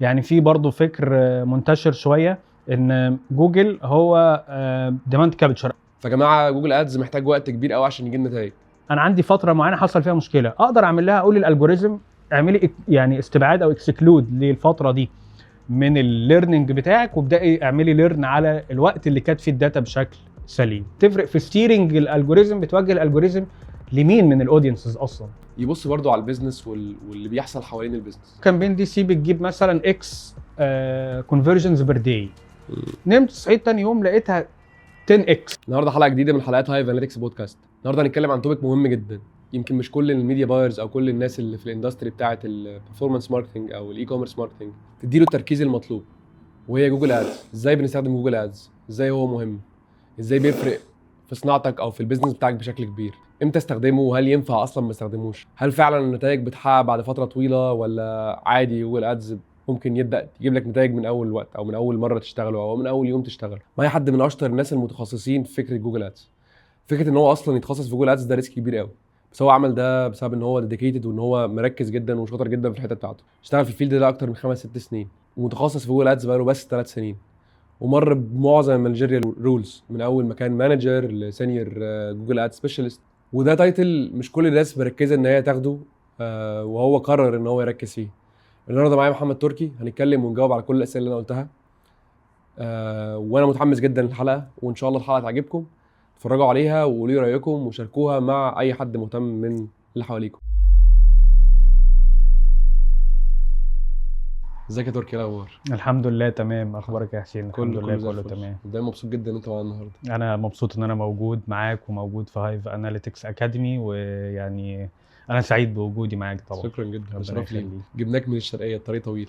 يعني في برضو فكر منتشر شويه ان جوجل هو ديماند كابتشر. فجماعه جوجل ادز محتاج وقت كبير قوي عشان يجيب نتائج. انا عندي فتره معينه حصل فيها مشكله، اقدر اعمل لها، اقول للالجوريزم اعملي يعني استبعاد او اكسكلود للفتره دي من الليرنينج بتاعك، وابداي اعملي ليرن على الوقت اللي كانت فيه الداتا بشكل سليم. تفرق في ستيرنج الالجوريزم، بتوجه الالجوريزم لمين من الاودينسز اصلا. يبص برضو على البيزنس واللي بيحصل حوالين البيزنس. كامبين دي سي بتجيب مثلا اكس كونفرجنز بير داي، نمت صحيت تاني يوم لقيتها 10 اكس. النهارده حلقه جديده من حلقات هايف اناليتكس بودكاست. النهارده هنتكلم عن توبيك مهم جدا، يمكن مش كل الميديا بايرز او كل الناس اللي في الاندستري بتاعه البرفورمانس ماركتنج او الاي كوميرس ماركتنج تديله التركيز المطلوب، وهي جوجل ادز. ازاي بنستخدم جوجل ادز، ازاي هو مهم، ازاي بيفرق في صناعتك او في البيزنس بتاعك بشكل كبير، امتى استخدمه وهل ينفع اصلا ما استخدموش، هل فعلا النتائج بتحقق بعد فتره طويله ولا عادي جوجل ادز ممكن يبدا يجيب لك نتائج من اول وقت او من اول مره تشتغله او من اول يوم تشتغل. معايا حد من اشطر الناس المتخصصين في فكره جوجل ادز. فكره ان هو اصلا يتخصص في جوجل ادز ده ريسك كبير قوي، بس هو عمل ده بسبب ان هو ديديكيتد وان هو مركز جدا وشاطر جدا في الحته بتاعته. اشتغل في الفيلد ده اكتر من 5-6 سنين، ومتخصص في جوجل ادز بقاله بس 3 سنين، ومر بمعظم المانجيريال رولز من اول ما كان مانجر لسينيور جوجل اد سبيشالست. وده تايتل مش كل الناس مركزه ان هي تاخده، وهو قرر ان هو يركز فيه. النهارده معايا محمد تركي، هنتكلم ونجاوب على كل الاسئله اللي انا قلتها. وانا متحمس جدا للحلقه، وان شاء الله الحلقه تعجبكم. اتفرجوا عليها وقولوا لي رايكم وشاركوها مع اي حد مهتم من اللي حواليكم. ازيك يا تركي؟ ايه الاخبار؟ الحمد لله تمام. اخبارك يا حسين؟ الحمد لله كله تمام. دايما مبسوط جدا ان انت معانا النهارده. انا مبسوط ان انا موجود معاك وموجود في هايف اناليتكس اكاديمي، ويعني انا سعيد بوجودي معاك طبعا. شكرا جدا، شرف لي. جبناك من الشرقيه، الطريق طويل.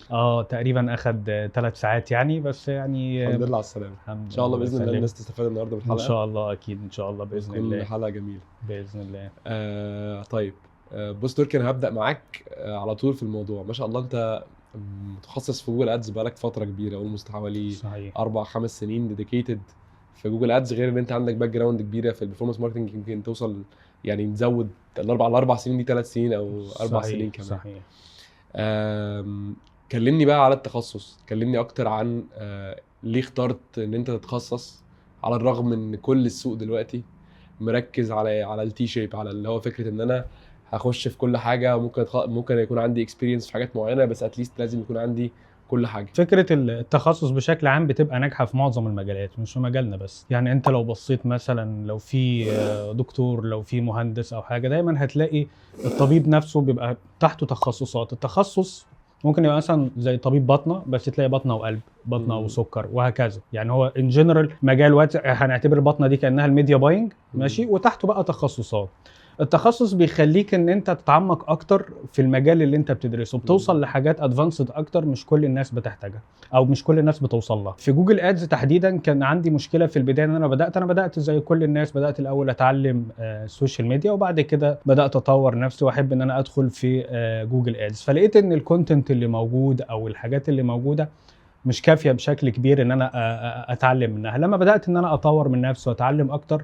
تقريبا اخد 3 ساعات يعني، بس يعني الحمد لله على السلامه. ان شاء الله باذن الله الناس تستفاد النهارده من الحلقه. ان شاء الله، اكيد ان شاء الله باذن الله. حلقه جميله باذن الله. طيب بص تركي، انا هبدا معاك على طول في الموضوع. ما شاء الله انت متخصص في جوجل ادز بقالك فتره كبيره، اولموست حوالي 4-5 سنين ديديكيتد في جوجل ادز، غير ان انت عندك باك جراوند كبيره في البرفورمانس ماركتنج. يمكن توصل يعني نزود الاربع سنين دي 3 سنين او 4 سنين كمان. صحيح. كلمني بقى على التخصص، كلمني اكتر عن ليه اخترت ان انت تتخصص على الرغم ان كل السوق دلوقتي مركز على التي شيب، على اللي هو فكره ان انا هخش في كل حاجه، ممكن يكون عندي اكسبيرينس في حاجات معينه، بس اتليست لازم يكون عندي كل حاجه. فكره التخصص بشكل عام بتبقى ناجحه في معظم المجالات، مش في مجالنا بس. يعني انت لو بصيت مثلا، لو في دكتور، لو في مهندس او حاجه، دايما هتلاقي الطبيب نفسه بيبقى تحته تخصصات. التخصص ممكن يبقى مثلا زي طبيب باطنه، بس تلاقي باطنه وقلب، باطنه وسكر، وهكذا. يعني هو ان جنرال مجال واسع، هنعتبر الباطنه دي كانها الميديا باينج، ماشي، وتحته بقى تخصصات. التخصص بيخليك ان انت تتعمق اكتر في المجال اللي انت بتدرسه، بتوصل لحاجات ادفانسد اكتر مش كل الناس بتحتاجها او مش كل الناس بتوصل لها. في جوجل ادز تحديدا كان عندي مشكله في البدايه، ان انا بدات زي كل الناس، بدات الاول اتعلم السوشيال ميديا، وبعد كده بدات اطور نفسي واحب ان انا ادخل في جوجل ادز. فلقيت ان الكونتنت اللي موجود او الحاجات اللي موجوده مش كافيه بشكل كبير ان انا اتعلم منها. لما بدات ان انا اطور من نفسي واتعلم اكتر،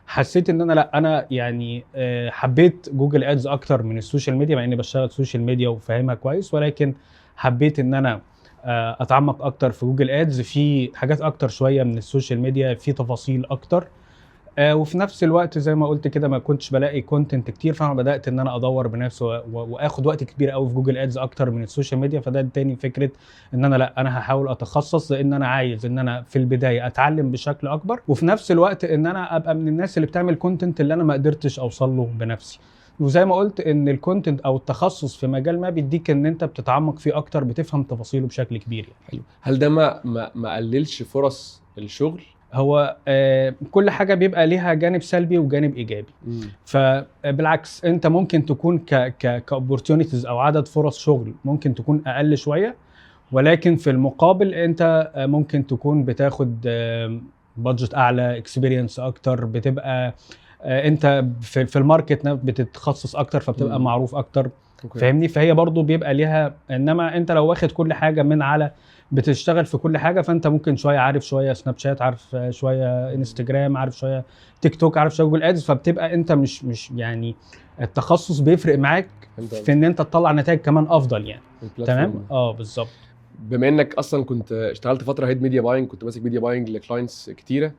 حسيت ان انا يعني حبيت جوجل ادز اكتر من السوشيال ميديا، مع اني بشتغل سوشيال ميديا وفاهمها كويس، ولكن حبيت ان انا اتعمق اكتر في جوجل ادز، في حاجات اكتر شويه من السوشيال ميديا، في تفاصيل اكتر. وفي نفس الوقت زي ما قلت كده ما كنتش بلاقي كونتنت كتير، فانا بدات ان انا ادور بنفسي واخد وقت كبير قوي في جوجل ادز اكتر من السوشيال ميديا. فده تاني فكره ان انا هحاول اتخصص، لان انا عايز ان انا في البدايه اتعلم بشكل اكبر، وفي نفس الوقت ان انا ابقى من الناس اللي بتعمل كونتنت اللي انا ما قدرتش اوصل له بنفسي. وزي ما قلت ان الكونتنت او التخصص في مجال ما بيديك ان انت بتتعمق فيه اكتر، بتفهم تفاصيله بشكل كبير يعني. حلو. هل ده ما قللش فرص الشغل؟ هو كل حاجه بيبقى ليها جانب سلبي وجانب ايجابي. فبالعكس انت ممكن تكون كاوبورتيونيتيز او عدد فرص شغل ممكن تكون اقل شويه، ولكن في المقابل انت ممكن تكون بتاخد بادجت اعلى، اكسبيرينس اكتر، بتبقى انت في الماركت بتتخصص اكتر، فبتبقى معروف اكتر. فاهمني؟ فهي برضو بيبقى ليها. انما انت لو واخد كل حاجه من على بتشتغل في كل حاجه، فانت ممكن شويه عارف شويه سناب شات، عارف شويه انستجرام، عارف شويه تيك توك، عارف شويه جوجل ادز، فبتبقى انت مش يعني التخصص بيفرق معاك في ان انت تطلع نتائج كمان افضل يعني. تمام. بالظبط. بما انك اصلا كنت اشتغلت فتره هيد ميديا باينج، كنت ماسك ميديا باينج لكلاينتس كتيره،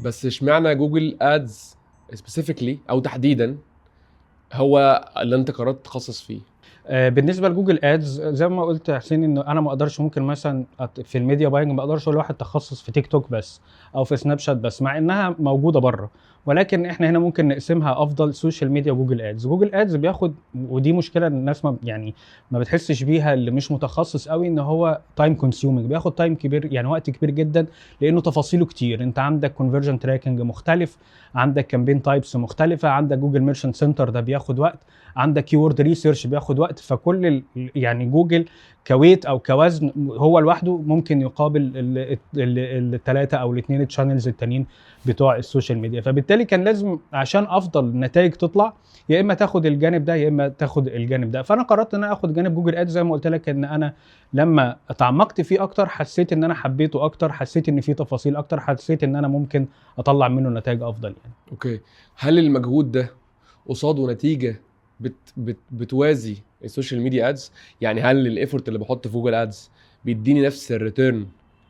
بس اشمعنى جوجل ادز سبيسيفيكلي او تحديدا هو اللي انت قررت تتخصص فيه؟ بالنسبه لجوجل ادز زي ما قلت يا حسين، انه انا ما اقدرش ممكن مثلا في الميديا باينج ما اقدرش اقول واحد تخصص في تيك توك بس او في سناب شات بس، مع انها موجوده بره. ولكن احنا هنا ممكن نقسمها افضل سوشيال ميديا وجوجل ادز. جوجل ادز بياخد، ودي مشكله الناس ما يعني ما بتحسش بيها اللي مش متخصص قوي، ان هو تايم كونسيومينج، بياخد تايم كبير يعني وقت كبير جدا، لانه تفاصيله كتير. انت عندك كونفرجن تراكنج مختلف، عندك كامبين تايبس مختلفه، عندك جوجل ميرشنت سنتر ده بياخد وقت، عندك كيورد ريسيرش بياخد وقت. فكل يعني جوجل كويت او كوزن هو لوحده ممكن يقابل الثلاثه او الاثنين تشانلز التانيين بتوع السوشيال ميديا. فبالتالي كان لازم عشان افضل نتائج تطلع يا اما تاخد الجانب ده يا اما تاخد الجانب ده. فانا قررت ان انا اخد جانب جوجل ادز، زي ما قلت لك ان انا لما اتعمقت فيه اكتر حسيت ان انا حبيته اكتر، حسيت ان فيه تفاصيل اكتر، حسيت ان انا ممكن اطلع منه نتائج افضل يعني. اوكي، هل المجهود ده قصاده نتيجه بتوازي السوشيال ميديا ادز؟ يعني هل الايفورت اللي بحطه في جوجل ادز بيديني نفس الريتيرن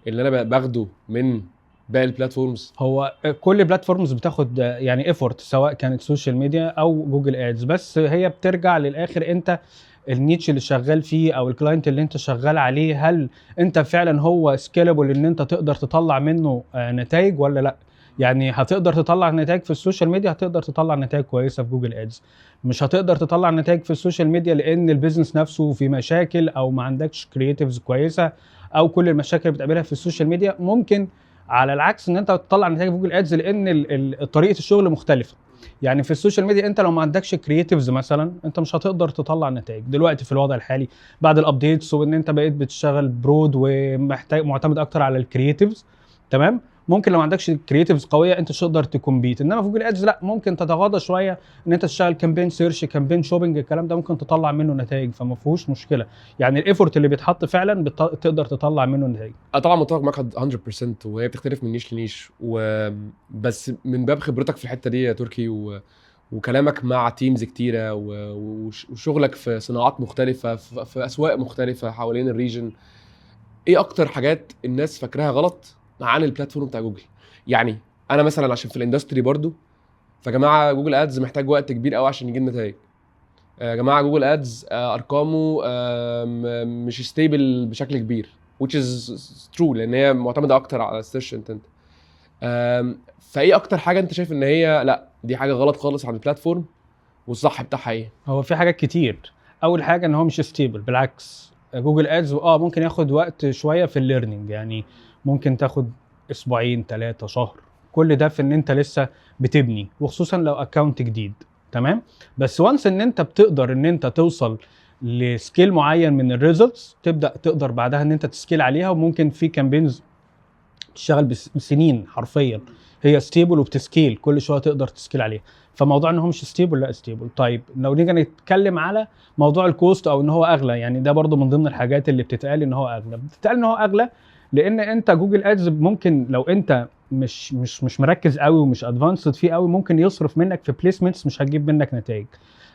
اللي انا باخده من باقي البلاتفورمز؟ هو كل بلاتفورمز بتاخد يعني ايفورت، سواء كانت سوشيال ميديا او جوجل ادز، بس هي بترجع للاخر انت النيتش اللي شغال فيه او الكلاينت اللي انت شغال عليه، هل انت فعلا هو سكيلبل ان انت تقدر تطلع منه نتائج ولا لا. يعني هتقدر تطلع نتائج في السوشيال ميديا، هتقدر تطلع نتائج كويسه في جوجل ادز. مش هتقدر تطلع نتائج في السوشيال ميديا لان البيزنس نفسه في مشاكل، او ما عندكش كرييتيفز كويسه، او كل المشاكل اللي بتقابلها في السوشيال ميديا. ممكن على العكس ان انت تطلع نتائج في جوجل ادز لان طريقه الشغل مختلفه. يعني في السوشيال ميديا انت لو ما عندكش كرييتيفز مثلا انت مش هتقدر تطلع نتائج دلوقتي في الوضع الحالي بعد الابديتس، وان انت بقيت بتشتغل برود ومحتاج معتمد اكتر على الكرييتيفز. تمام، ممكن لو ما عندكش كرييتيفز قويه انت مش تقدر تكمبيت. انما في جوجل ادز لا، ممكن تتغاضى شويه ان انت تشتغل كامبين سيرش، كامبين شوبينج، الكلام ده ممكن تطلع منه نتائج، فما فيهوش مشكله. يعني الايفورت اللي بيتحط فعلا تقدر تطلع منه نتائج. طبعا متفق معاك 100%، وهي بتختلف من نيش لنيش، بس من باب خبرتك في الحته دي يا تركي وكلامك مع تيمز كتيره وشغلك في صناعات مختلفه في اسواق مختلفه حوالين الريجن، ايه اكتر حاجات الناس فاكراها غلط عن البلاتفورم بتاع جوجل؟ يعني انا مثلا عشان في الاندستري برضو، فجماعه جوجل ادز محتاج وقت كبير قوي عشان يجيب نتائج. يا جماعه جوجل ادز ارقامه مش ستيبل بشكل كبير، which is true لان هي معتمده اكتر على السيرش انتنت. فايه اكتر حاجه انت شايف ان هي لا دي حاجه غلط خالص عن البلاتفورم والصح بتاعها ايه؟ هو في حاجات كتير. اول حاجه ان هو مش ستيبل، بالعكس جوجل ادز ممكن ياخد وقت شويه في الليرنينج، يعني ممكن تاخد اسبوعين 3 شهر، كل ده في ان انت لسه بتبني، وخصوصا لو اكونت جديد. تمام، بس وانس ان انت بتقدر ان انت توصل لسكيل معين من الريزلتس، تقدر بعدها ان انت تسكيل عليها. وممكن في كامبينز تشتغل بسنين حرفيا هي ستيبل وبتسكيل كل شويه تقدر تسكيل عليها. فموضوع ان هو مش ستيبل، لا ستيبل. طيب لو نيجي نتكلم على موضوع الكوست او ان هو اغلى، يعني ده برضو من ضمن الحاجات اللي بتتقال ان هو اغلى. بتتقال ان هو اغلى لان انت جوجل ادز ممكن لو انت مش مركز قوي ومش ادفانسد فيه قوي، ممكن يصرف منك في بليسمنتس مش هتجيب منك نتائج.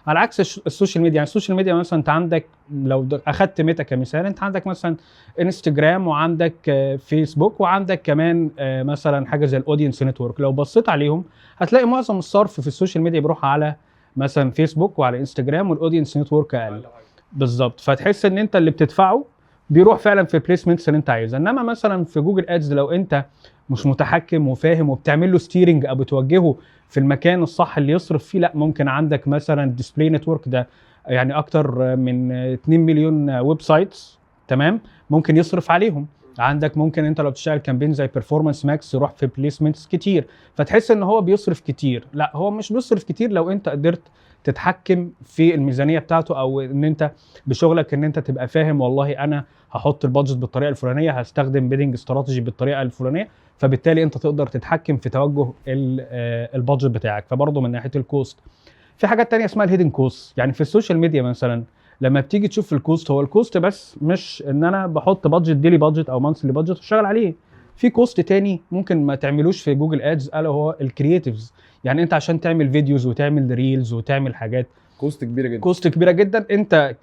على عكس السوشيال ميديا. يعني السوشيال ميديا مثلا انت عندك، لو اخدت ميتا كمثال، انت عندك مثلا انستجرام وعندك فيسبوك وعندك كمان مثلا حاجه زي الاودينس نتورك. لو بصيت عليهم هتلاقي معظم الصرف في السوشيال ميديا بيروح على مثلا فيسبوك وعلى انستجرام، والاودينس نتورك اقل. بالظبط، فتحس ان انت اللي بتدفعه بيروح فعلا في البليسمنتس اللي انت عايزها. انما مثلا في جوجل ادز لو انت مش متحكم وفاهم وبتعمل له ستيرنج او بتوجهه في المكان الصح اللي يصرف فيه، لا ممكن عندك مثلا ديسبلاي نتورك ده يعني اكتر من 2 مليون ويب سايتس، تمام، ممكن يصرف عليهم. عندك ممكن انت لو بتشتغل كامبين زي بيرفورمانس ماكس يروح في بليسمنتس كتير، فتحس ان هو بيصرف كتير. لا، هو مش بيصرف كتير لو انت قدرت تتحكم في الميزانيه بتاعته، او ان انت بشغلك ان انت تبقى فاهم والله انا هحط البادجت بالطريقه الفلانيه، هستخدم بيدنج استراتيجي بالطريقه الفلانيه، فبالتالي انت تقدر تتحكم في توجه البادجت بتاعك. فبرضه من ناحيه الكوست في حاجات تانية اسمها الهيدن كوست. يعني في السوشيال ميديا مثلا لما بتيجي تشوف الكوست، هو الكوست بس مش ان انا بحط بادجت ديلي بادجت او مانثلي بادجت واشتغل عليه. في كوست تاني ممكن ما تعملوش في جوجل ادز، الا هو الكرييتيفز. يعني انت عشان تعمل فيديوز وتعمل ريلز وتعمل حاجات كوست كبيره جدا. كوست كبيره جدا. انت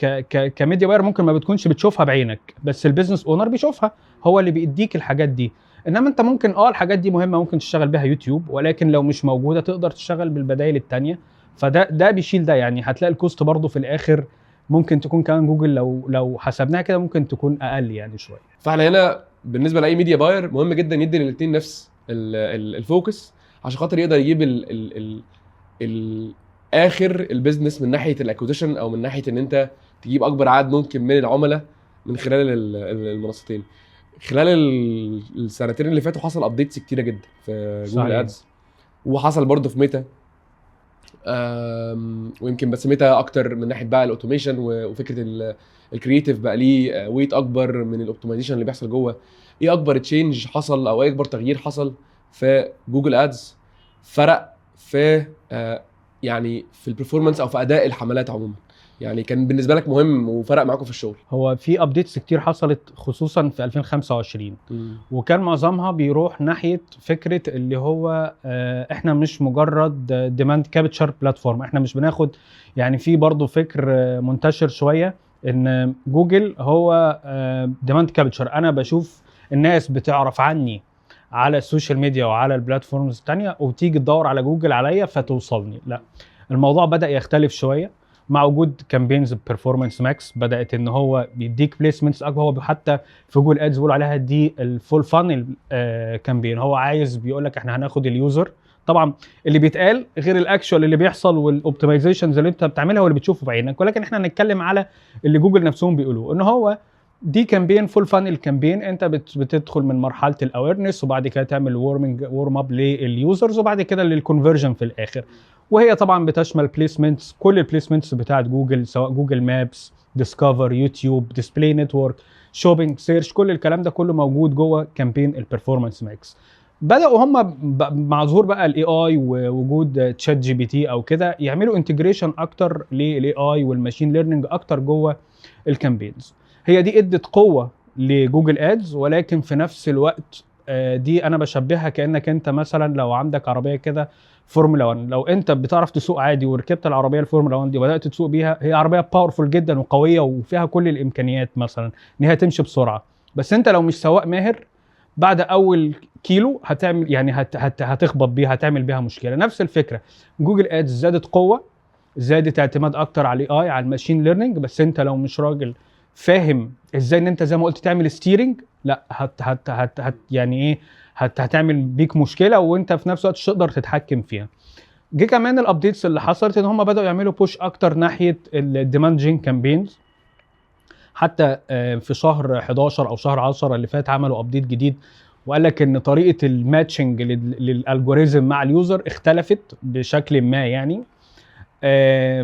كميديا باير ممكن ما بتكونش بتشوفها بعينك، بس البيزنس اونر بيشوفها، هو اللي بيديك الحاجات دي. انما انت ممكن الحاجات دي مهمه، ممكن تشتغل بيها يوتيوب، ولكن لو مش موجوده تقدر تشتغل بالبدائل التانية. فده بيشيل ده، يعني هتلاقي الكوست برضو في الاخر ممكن تكون كمان جوجل لو حسبناها كده ممكن تكون اقل يعني شويه. فاحنا هنا بالنسبه لاي ميديا باير مهم جدا يدي للاثنين نفس الفوكس، عشان خاطر يقدر يجيب اخر البيزنس من ناحيه الاكوزيشن، او من ناحيه ان انت تجيب اكبر عدد ممكن من العملاء من خلال المنصتين. خلال السنتين اللي فاتوا حصل ابديتس كتيره جدا في جوجل ادز، وحصل برضه في ميتا، ويمكن بس ميتا اكتر من ناحيه بقى الاوتوميشن وفكره الكرييتيف بقى ليه ويت اكبر من الاوبتمايزيشن اللي بيحصل جوه. ايه اكبر تشينج حصل او ايه اكبر تغيير حصل في جوجل ادز فرق في يعني في البرفورمانس او في اداء الحملات عموما؟ يعني كان بالنسبه لك مهم وفرق معاكم في الشغل؟ هو في ابديتس كتير حصلت خصوصا في 2025، وكان معظمها بيروح ناحيه فكره اللي هو احنا مش مجرد ديماند كابتشر بلاتفورم. احنا مش بناخد، يعني في برضو فكر منتشر شويه ان جوجل هو ديماند كابتشر. انا بشوف الناس بتعرف عني على السوشيال ميديا وعلى البلاتفورمز التانية وتيجي تدور على جوجل عليا فتوصلني. لا، الموضوع بدأ يختلف شوية مع وجود كامبينز بيرفورمانس ماكس. بدأت ان هو بيديك بليسمنتس اكبر. هو حتى في جوجل ادز بيقول عليها دي الفول فانل كامبين. هو عايز بيقول لك احنا هناخد اليوزر، طبعا اللي بيتقال غير الاكشوال اللي بيحصل والاوبتمايزيشنز اللي انت بتعملها واللي بتشوفه بعينك، ولكن احنا هنتكلم على اللي جوجل نفسهم بيقولوه، ان هو دي كامبين فول فانل كامبين. انت بتدخل من مرحله الاويرنس، وبعد كده تعمل ورم اب لليوزرز، وبعد كده للكونفرجن في الاخر. وهي طبعا بتشمل بليسمنتس، كل البليسمنتس بتاعت جوجل، سواء جوجل مابس، ديسكفر، يوتيوب، ديسبلاي نتورك، شوبينج، سيرش، كل الكلام ده كله موجود جوه كامبين البرفورمانس ماكس. بداوا هم مع ظهور بقى الاي اي ووجود تشات جي بي تي او كده يعملوا انتجريشن اكتر للاي اي والماشين ليرنينج اكتر جوه الكامبينز. هي دي ادت قوه لجوجل ادز، ولكن في نفس الوقت دي انا بشبهها كانك انت مثلا لو عندك عربيه كده فورمولا 1، لو انت بتعرف تسوق عادي وركبت العربيه الفورمولا 1 دي وبدات تسوق بيها، هي عربيه باورفول جدا وقويه وفيها كل الامكانيات مثلا ان هي تمشي بسرعه، بس انت لو مش سواق ماهر بعد اول كيلو هتعمل يعني هتخبط بيها، هتعمل بيها مشكله. نفس الفكره، جوجل ادز زادت قوه، زادت اعتماد اكتر على الاي اي، على الماشين ليرنينج، بس انت لو مش راجل فاهم ازاي ان انت زي ما قلت تعمل ستيرنج، لا يعني ايه، هتعمل بيك مشكله وانت في نفس الوقت مش تقدر تتحكم فيها. جه كمان الابديتس اللي حصلت ان هم بداوا يعملوا بوش اكتر ناحيه الديماند جين كامبينز. حتى في شهر 11 او شهر 10 اللي فات عملوا ابديت جديد وقال لك ان طريقه الماتشنج للالجوريزم مع اليوزر اختلفت بشكل ما يعني.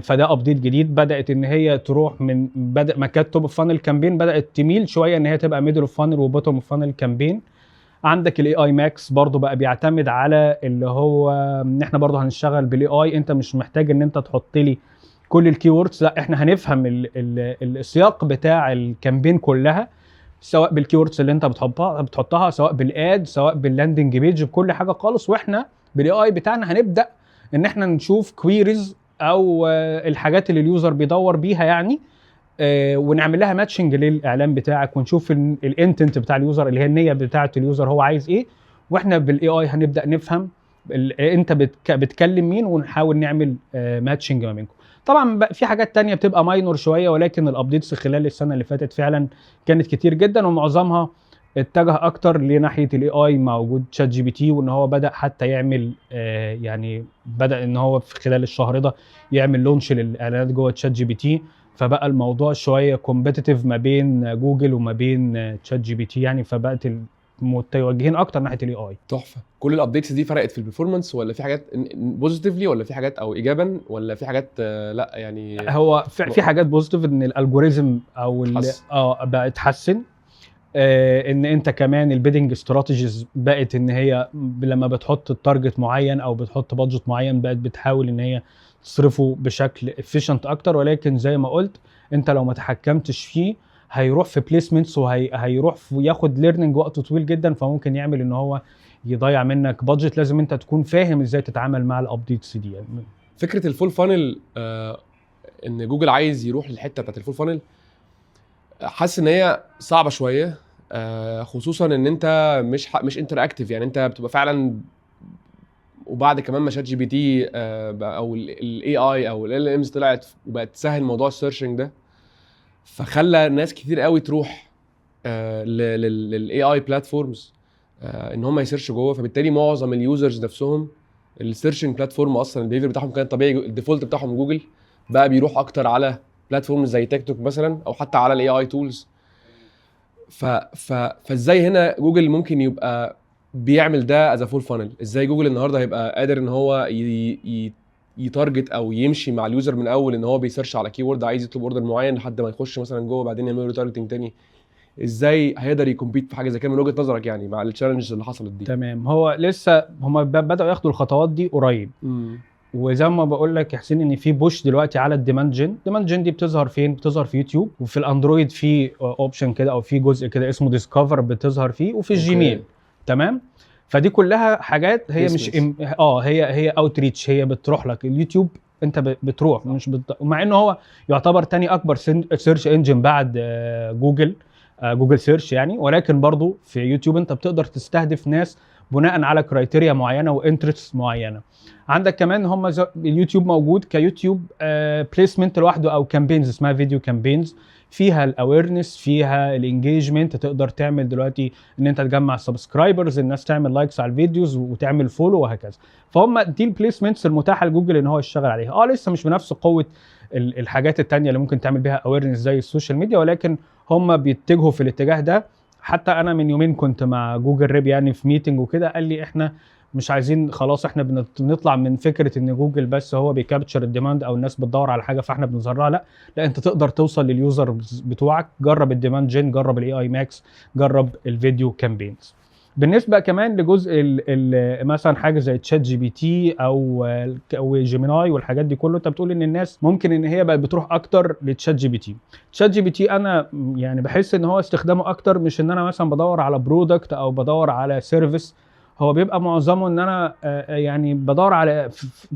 فده ابديت جديد، بدات ان هي تروح من ما كانت توب فانل كامبين بدات تميل شويه ان هي تبقى ميدل اوف فانل وبوتوم اوف فانل كامبين. عندك الاي اي ماكس برضو بقى بيعتمد على اللي هو ان احنا برضو هنشتغل بالاي اي، انت مش محتاج ان انت تحط لي كل الكي ووردز، لا احنا هنفهم السياق بتاع الكامبين كلها، سواء بالكي ووردز اللي انت بتحطها، سواء بالاد، سواء باللاندنج بيج، بكل حاجه خالص. واحنا بالاي اي بتاعنا هنبدا ان احنا نشوف كويريز او الحاجات اللي اليوزر بيدور بيها يعني، ونعمل لها ماتشنج للاعلان بتاعك، ونشوف الانتنت بتاع اليوزر اللي هي النيه بتاعه اليوزر هو عايز ايه، واحنا بالاي اي هنبدا نفهم انت بتكلم مين ونحاول نعمل ماتشنج ما بينكم. طبعا في حاجات تانية بتبقى ماينور شويه، ولكن الابديتس خلال السنه اللي فاتت فعلا كانت كتير جدا، ومعظمها اتجه اكتر لناحيه الاي اي مع وجود شات جي بي تي، وان هو بدا حتى يعمل يعني بدا ان هو في خلال الشهر ده يعمل لونش للاعلانات جوه شات جي بي تي. فبقى الموضوع شويه كومبيتيتيف ما بين جوجل وما بين شات جي بي تي يعني، فبقت متوجهين اكتر ناحيه الاي اي. تحفه. كل الابديتس دي فرقت في البرفورمانس، ولا في حاجات بوزيتيفلي، ولا في حاجات او ايجابا، ولا في حاجات لا يعني؟ هو في حاجات بوزيتيف، ان الالجوريزم او بقى اتحسن، ان انت كمان البيدنج استراتيجيز بقت ان هي لما بتحط التارجت معين او بتحط بادجت معين بقت بتحاول ان هي تصرفه بشكل افيشنت اكتر، ولكن زي ما قلت انت لو ما تحكمتش فيه هيروح في بليسمنتس وهيروح ياخد ليرنينج وقت طويل جدا، فممكن يعمل ان هو يضيع منك بادجت. لازم انت تكون فاهم ازاي تتعامل مع الابديتس دي يعني. فكره الفول فانل ان جوجل عايز يروح للحته بتاعت الفول فانل، حاسس ان هي صعبه شويه، خصوصا ان انت مش انتراكتيف، يعني انت بتبقى فعلا. وبعد كمان ما شات جي بي تي او الاي اي او ال امز طلعت وبقت تسهل موضوع السيرشنج ده، فخلى ناس كتير قوي تروح للاي اي بلاتفورمز ان هم يسيرشوا جوه. فبالتالي معظم اليوزرز نفسهم السيرشنج بلاتفورم اصلا البيهيفير بتاعهم كان طبيعي، الديفولت بتاعهم جوجل، بقى بيروح اكتر على بلاتفورمز زي تيك توك مثلا او حتى على الاي اي تولز. فازاي هنا جوجل ممكن يبقى بيعمل ده از فول فانل؟ ازاي جوجل النهارده هيبقى قادر ان هو يتارجت او يمشي مع اليوزر من اول ان هو بيسيرش على كيورد عايز يطلب اوردر معين لحد ما يخش مثلا جوه بعدين يعمل له تارجتنج تاني؟ ازاي هيقدر يكمبيت في حاجه زي كده من وجهه نظرك يعني مع التشالنجز اللي حصلت دي؟ تمام. هو لسه هم بداوا ياخدوا الخطوات دي قريب. وزي ما بقول لك يا حسين ان في بوش دلوقتي على الديماند جن دي بتظهر فين؟ بتظهر في يوتيوب، وفي الاندرويد في اوبشن كده او في جزء كده اسمه ديسكفر بتظهر فيه، وفي الجيميل. تمام. فدي كلها حاجات هي مش هي اوتريتش، هي بتروح لك اليوتيوب، انت بتروح مش مع انه هو يعتبر تاني اكبر سيرش انجن بعد جوجل سيرش يعني، ولكن برضو في يوتيوب انت بتقدر تستهدف ناس بناء على كرايتيريا معينه وانترست معينه. عندك كمان هم اليوتيوب موجود كيوتيوب بليسمنت لوحده او كامبينز اسمها فيديو كامبينز، فيها الاويرنس فيها الانجيجمنت، تقدر تعمل دلوقتي ان انت تجمع سبسكرايبرز، الناس تعمل لايكس على الفيديوز وتعمل فولو وهكذا. فهم دي البليسمنتس المتاحه لجوجل ان هو يشتغل عليها. لسه مش بنفس قوه الحاجات التانية اللي ممكن تعمل بيها اويرنس زي السوشيال ميديا، ولكن هم بيتجهوا في الاتجاه ده. حتى انا من يومين كنت مع جوجل ريب يعني في ميتنج وكده، قال لي احنا مش عايزين خلاص، احنا بنطلع من فكره ان جوجل بس هو بيكابتشر الديماند او الناس بتدور على حاجه فاحنا بنظهرها. لا انت تقدر توصل لليوزر بتوعك. جرب الديماند جين، جرب الاي اي ماكس، جرب الفيديو كامبينز. بالنسبه كمان لجزء مثلا حاجه زي تشات جي بي تي او جيميناي والحاجات دي كله، انت بتقول ان الناس ممكن ان هي بقت بتروح اكتر لتشات جي بي تي. تشات جي بي تي انا يعني بحس ان هو استخدامه اكتر مش ان انا مثلا بدور على برودكت او بدور على سيرفيس، هو بيبقى معظمه ان انا يعني بدور على،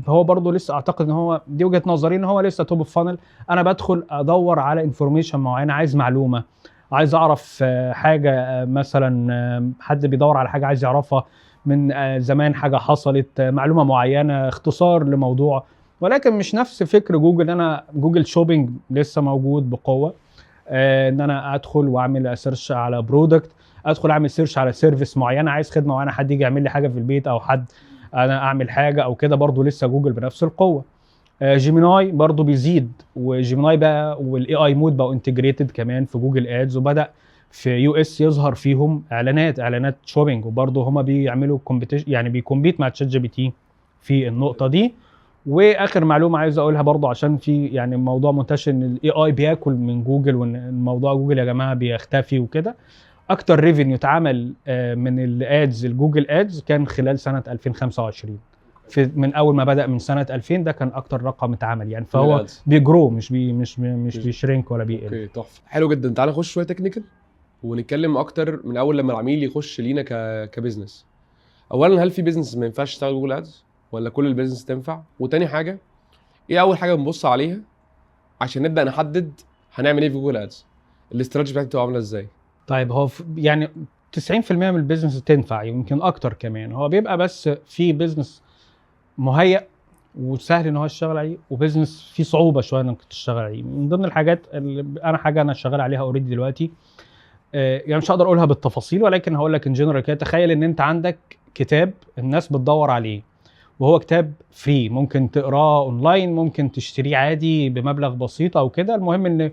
هو برضو لسه اعتقد ان هو دي وجهه نظري ان هو لسه توب اوف فانل. انا بدخل ادور على انفورميشن معينه، عايز معلومه، عايز اعرف حاجه مثلا، حد بيدور على حاجه عايز يعرفها من زمان، حاجه حصلت، معلومه معينه، اختصار لموضوع. ولكن مش نفس فكر جوجل. انا جوجل شوبينج لسه موجود بقوه، ان انا ادخل واعمل سيرش على برودكت، ادخل اعمل سيرش على سيرفيس معينه، عايز خدمه معينه، حد يجي يعمل لي حاجه في البيت او حد انا اعمل حاجه او كده، برضو لسه جوجل بنفس القوه. جيميناي برضو بيزيد، وجيميناي بقى والاي اي مود بقوا انتجريتد كمان في جوجل ادز، وبدا في يو اس يظهر فيهم اعلانات شوبينج، وبرضو هما بيعملوا كومبيتيشن يعني بيكمبيت مع تشات جي بي تي في النقطه دي. واخر معلومه عايز اقولها برضو عشان في يعني موضوع منتشر ان الاي اي بياكل من جوجل، وان الموضوع جوجل يا جماعه بيختفي وكده. اكتر ريفينيو اتعمل من الادز الجوجل ادز كان خلال سنه 2025، في من اول ما بدا من سنه 2000 ده كان اكتر رقم اتعمل يعني. فهو بيجرو مش بيشرينك ولا بيقل. اوكي تحفه، حلو جدا. تعال نخش شويه تكنيكال ونتكلم اكتر من اول لما العميل يخش لينا كبزنس. اولا هل في بزنس ما ينفعش يشتغل جوجل ادز ولا كل البيزنس تنفع؟ وتاني حاجه ايه اول حاجه بنبص عليها عشان نبدا نحدد هنعمل ايه في جوجل ادز؟ الاستراتيجي بتاعتي بتبقى عامله ازاي؟ طيب هو يعني 90% من البيزنس تنفع، يمكن اكتر كمان. هو بيبقى بس في بيزنس مهيأ وسهل ان هو يشتغل عليه، وبيزنس فيه صعوبه شويه انك تشتغل عليه. من ضمن الحاجات اللي انا شغال عليها اوريدي دلوقتي، يعني مش هقدر اقولها بالتفاصيل ولكن هقول لك ان جنرال كده. تخيل ان انت عندك كتاب الناس بتدور عليه، وهو كتاب فري، ممكن تقراه اونلاين، ممكن تشتريه عادي بمبلغ بسيط او كده، المهم ان